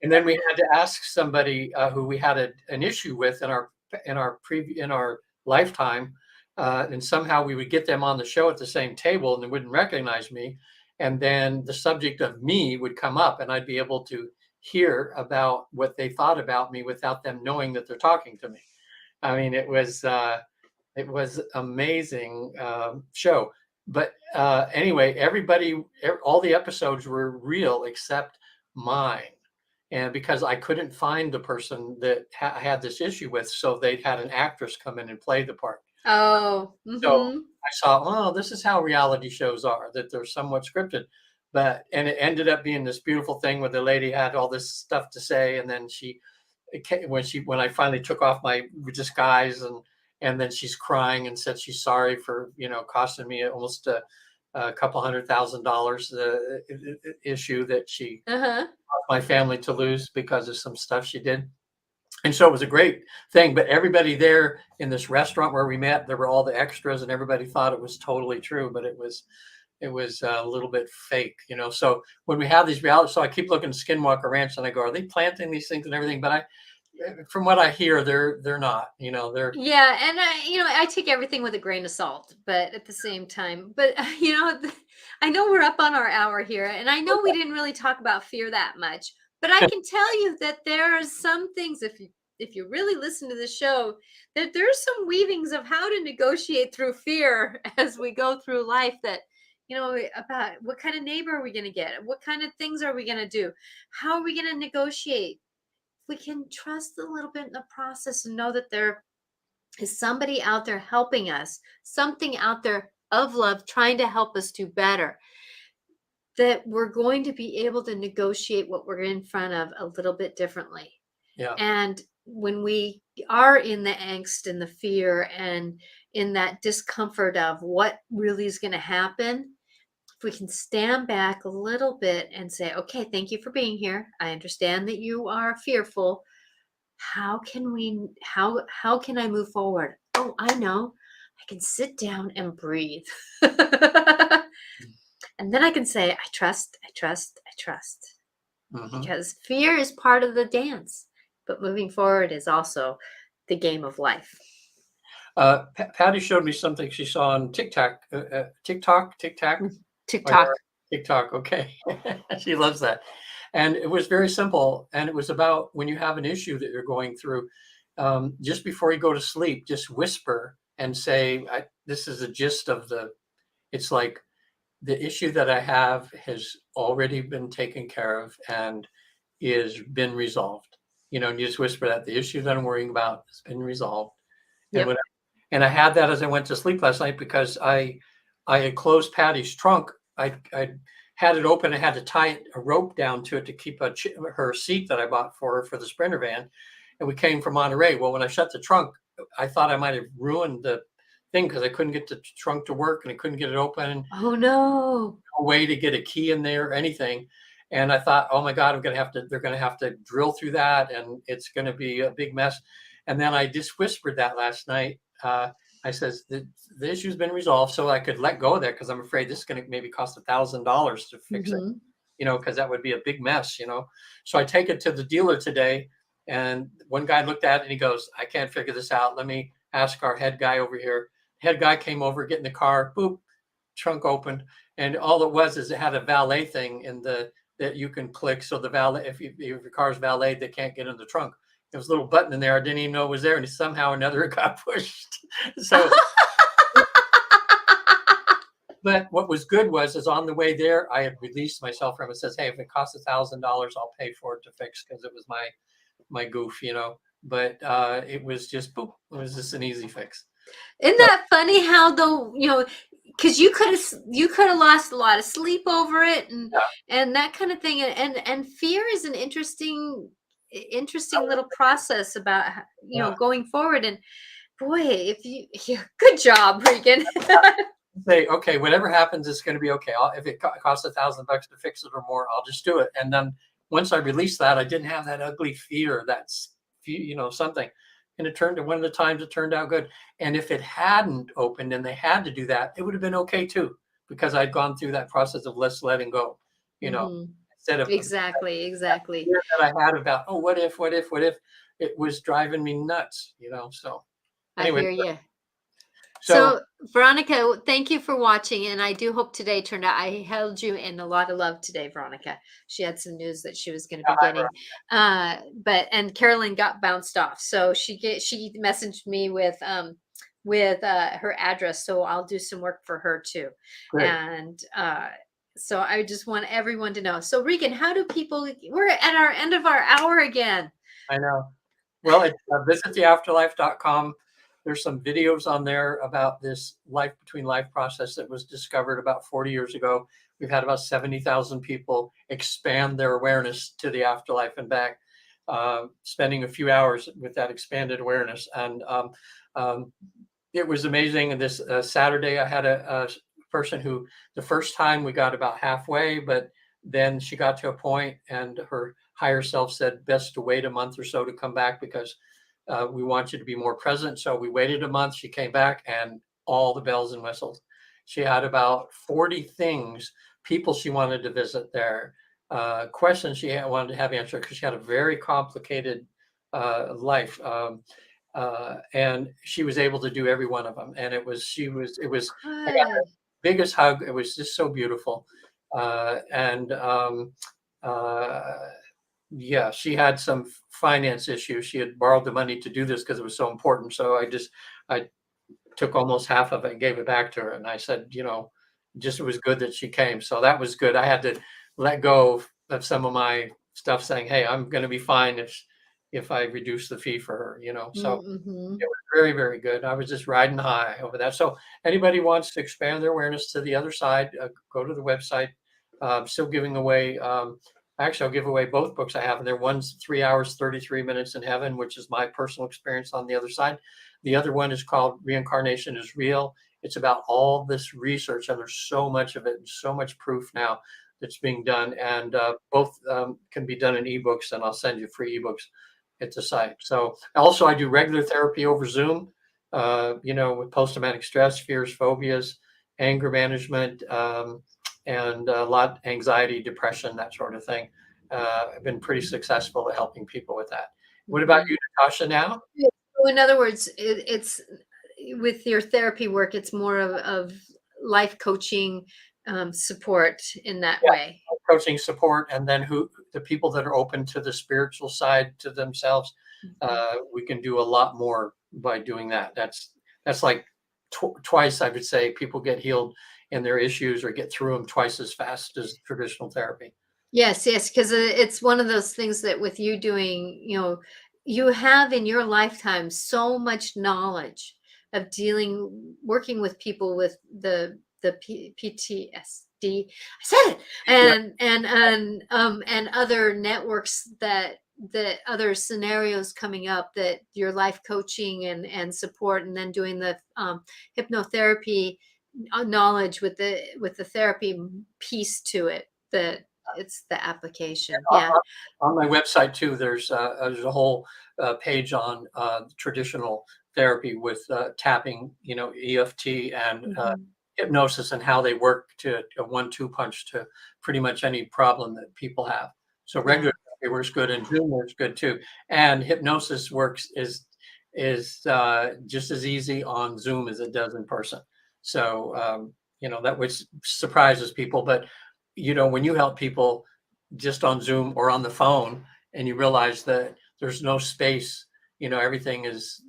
And then we had to ask somebody who we had an issue with in our lifetime, and somehow we would get them on the show at the same table, and they wouldn't recognize me. And then the subject of me would come up, and I'd be able to hear about what they thought about me without them knowing that they're talking to me. I mean, it was amazing show. But anyway, all the episodes were real except mine. And because I couldn't find the person that I had this issue with, so they'd had an actress come in and play the part. Oh. So Mhm. I saw, oh, this is how reality shows are, that they're somewhat scripted. And it ended up being this beautiful thing where the lady had all this stuff to say, and then when I finally took off my disguise, and then she's crying and said she's sorry for costing me almost a couple $100,000 issue that she Uh-huh. my family to lose because of some stuff she did. And so it was a great thing. But everybody there in this restaurant where we met, there were all the extras, and everybody thought it was totally true, but it was it was a little bit fake, you know. So when we have these reality, so I keep looking at Skinwalker Ranch and I go, are they planting these things and everything? But from what I hear, they're not, you know, they're Yeah, and I take everything with a grain of salt, but at the same time, but I know we're up on our hour here, and I know we didn't really talk about fear that much, but I can tell you that there are some things, if you really listen to the show, that there's some weavings of how to negotiate through fear as we go through life, that about what kind of neighbor are we going to get, what kind of things are we going to do, how are we going to negotiate. We can trust a little bit in the process and know that there is somebody out there helping us, something out there of love trying to help us do better, that we're going to be able to negotiate what we're in front of a little bit differently. yeah. And when we are in the angst and the fear and in that discomfort of what really is going to happen, if we can stand back a little bit and say, okay, thank you for being here. I understand that you are fearful. How can I move forward? Oh, I know. I can sit down and breathe. And then I can say, I trust, I trust, I trust. Hmm. Because fear is part of the dance, but moving forward is also the game of life. Patty showed me something she saw on TikTok, TikTok, TikTok. or TikTok. Okay. She loves that. And it was very simple. And it was about when you have an issue that you're going through, just before you go to sleep, just whisper and say, this is the gist of it's like the issue that I have has already been taken care of and is been resolved. You know, and you just whisper that the issue that I'm worrying about has been resolved. And Yep. and I had that as I went to sleep last night because I had closed Patty's trunk. I had it open. I had to tie a rope down to it to keep her seat that I bought for her for the Sprinter van. And we came from Monterey. Well, when I shut the trunk, I thought I might have ruined the thing because I couldn't get the trunk to work and I couldn't get it open. Oh no. No way to get a key in there or anything. And I thought, oh my God, they're going to have to drill through that and it's going to be a big mess. And then I just whispered that last night. I says the issue's been resolved, so I could let go of that because I'm afraid this is going to maybe cost $1,000 to fix it, Mhm. you know, because that would be a big mess, you know. So I take it to the dealer today, and one guy looked at it and he goes, "I can't figure this out. Let me ask our head guy over here." Head guy came over, get in the car, boop, trunk opened, and all it was is it had a valet thing in that you can click. So the valet, if your car's valeted, they can't get in the trunk. There was a little button in there. I didn't even know it was there, and somehow or another it got pushed. So, but what was good is on the way there, I had released myself from it. Says, hey, if it costs $1,000, I'll pay for it to fix because it was my goof, you know. But it was just boop. It was just an easy fix. Isn't So, that funny how though, because you could have lost a lot of sleep over it yeah, and that kind of thing. And fear is an interesting little process about yeah. going forward. And boy, yeah, good job, Regan. Say, okay, whatever happens, it's going to be okay. If it costs $1,000 to fix it or more, I'll just do it. And then once I released that, I didn't have that ugly fear. Something. And it turned to one of the times it turned out good. And if it hadn't opened and they had to do that, it would have been okay too, because I'd gone through that process of letting go, you know, Hmm. instead of that Exactly. fear that I had about, oh, what if, it was driving me nuts, you know? So I anyway, hear you. so So, Veronica, thank you for watching. And I do hope today turned out. I held you in a lot of love today, Veronica. She had some news that she was going to be getting. And Carolyn got bounced off. So she messaged me with her address. So I'll do some work for her too. great. And so I just want everyone to know. So Regan, how do people, we're at our end of our hour again. I know. Well, it's visittheafterlife.com. There's some videos on there about this life between life process that was discovered about 40 years ago. We've had about 70,000 people expand their awareness to the afterlife and back, spending a few hours with that expanded awareness. And it was amazing. And this Saturday, I had a person who the first time we got about halfway, but then she got to a point and her higher self said best to wait a month or so to come back because we want you to be more present. So we waited a month. She came back and all the bells and whistles. She had about 40 things, people she wanted to visit there, questions wanted to have answered because she had a very complicated life. And she was able to do every one of them. And I got Good. the biggest hug. It was just so beautiful. And yeah, she had some finance issues. She had borrowed the money to do this because it was so important. So I took almost half of it and gave it back to her. And I said, just it was good that she came. So that was good. I had to let go of some of my stuff, saying, "Hey, I'm going to be fine if I reduce the fee for her." So Mm-hmm. it was very, very good. I was just riding high over that. So anybody wants to expand their awareness to the other side, go to the website. Still giving away. Actually, I'll give away both books I have, and they're one's 3 hours, 33 minutes in heaven, which is my personal experience on the other side. The other one is called Reincarnation is Real. It's about all this research, and there's so much of it and so much proof now that's being done. And both can be done in ebooks, and I'll send you free ebooks at the site. So also I do regular therapy over Zoom, with post-traumatic stress, fears, phobias, anger management, and a lot anxiety, depression, that sort of thing. I've been pretty successful at helping people with that. What about Mm-hmm. you, Natasha, now? So in other words, it's with your therapy work, it's more of life coaching support in that Yeah, way. coaching support, and then the people that are open to the spiritual side to themselves, Mhm. we can do a lot more by doing that. That's like twice, I would say, people get healed in their issues or get through them twice as fast as traditional therapy. Yes, yes, because it's one of those things that with you doing, you have in your lifetime so much knowledge of working with people with the PTSD. I said it, Yeah. and other networks that other scenarios coming up that your life coaching and support, and then doing the hypnotherapy knowledge with the therapy piece to it. That it's the application. On Yeah. on my website too, there's a whole page on traditional therapy with tapping, EFT and Mhm. hypnosis, and how they work to a 1-2 punch to pretty much any problem that people have. So Yeah. regular therapy works good, and Zoom works good too. And hypnosis works is just as easy on Zoom as it does in person. So that which surprises people, but when you help people just on Zoom or on the phone, and you realize that there's no space, everything is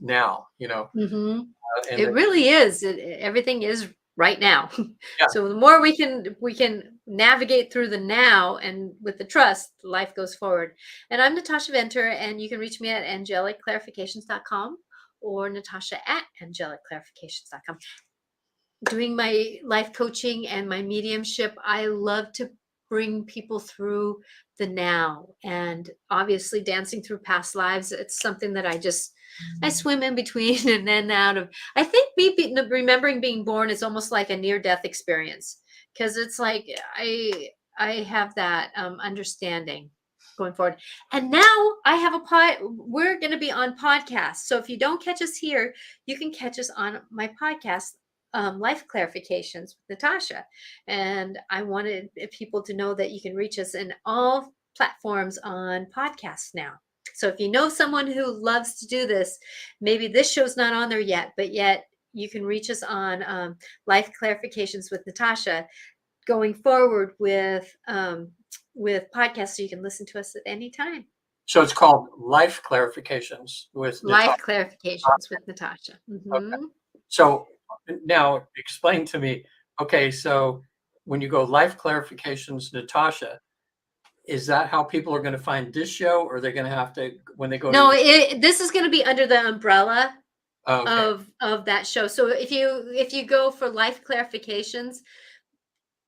now, Hmm. and It that, really is. Everything is right now. yeah. So the more we can navigate through the now, and with the trust, life goes forward. And I'm Natasha Venter, and you can reach me at angelicclarifications.com or Natasha at angelicclarifications.com. Doing my life coaching and my mediumship, I love to bring people through the now, and obviously dancing through past lives. It's something that I swim in between and then out of. I think remembering being born is almost like a near death experience, because it's like I have that understanding going forward. And now I have we're going to be on podcast. So if you don't catch us here, you can catch us on my podcast, Life Clarifications with Natasha. And I wanted people to know that you can reach us in all platforms on podcasts now. So if you know someone who loves to do this, maybe this show's not on there yet, but yet you can reach us on Life Clarifications with Natasha going forward with podcasts, so you can listen to us at any time. So it's called Life Clarifications with Natasha. Life Clarifications with Natasha. Okay. Hmm. So now explain to me, okay, so when you go Life Clarifications, Natasha, is that how people are going to find this show, or they're going to have to, when they go No, to, this is going to be under the umbrella oh, okay, of that show. So if you go for Life Clarifications,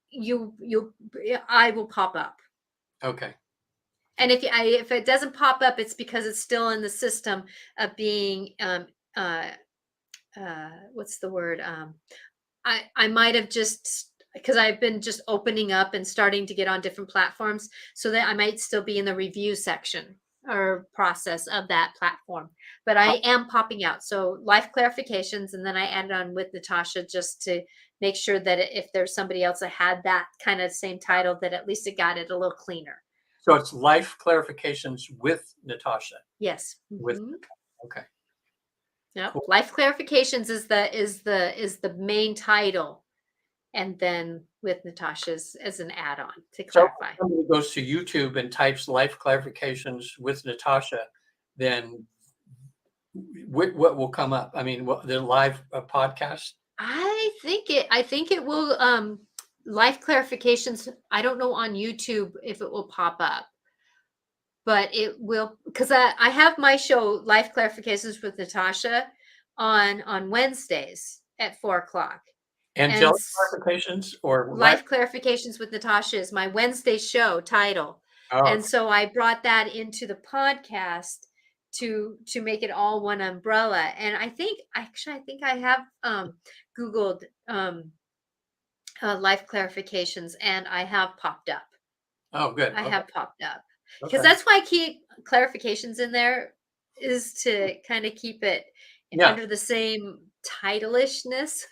you I will pop up. okay. And if it doesn't pop up, it's because it's still in the system of being uh what's the word, I might have just, because I've been just opening up and starting to get on different platforms, so that I might still be in the review section or process of that platform. But I am popping out. So life clarifications, and then I added on with Natasha just to make sure that if there's somebody else that had that kind of same title, that at least it got it a little cleaner. So it's life clarifications with Natasha. Yes. With okay. Yep. Cool. Life clarifications is the main title, and then with Natasha's as an add-on to clarify. So if somebody goes to YouTube and types life clarifications with Natasha, then what will come up? I mean, the live podcast? I think it will life clarifications. I don't know on YouTube if it will pop up, but it will, because I have my show Life Clarifications with Natasha on Wednesdays at 4 o'clock. Angelic clarifications or Life Clarifications with Natasha is my Wednesday show title. Oh, And so I brought that into the podcast to make it all one umbrella. And I think I have Googled life clarifications, and I have popped up. oh, good. I Okay. have popped up because Okay. that's why I keep clarifications in there, is to kind of keep it Yeah. under the same titleishness.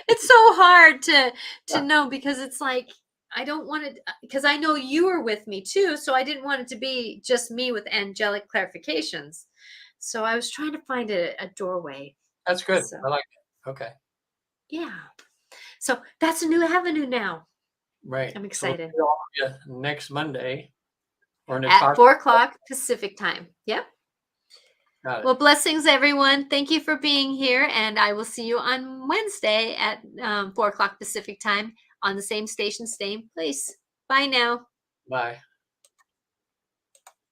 It's so hard to know, because it's like I don't want it, because I know you were with me too, so I didn't want it to be just me with angelic clarifications. So I was trying to find a doorway. That's good. So I like it. Okay. yeah. So that's a new avenue now. Right. I'm So excited. we'll see all of you next Monday or At Natasha. 4 o'clock Pacific time. Yep. Got it. Well, blessings, everyone. Thank you for being here. And I will see you on Wednesday at 4 o'clock Pacific time on the same station, same place. Bye now. Bye.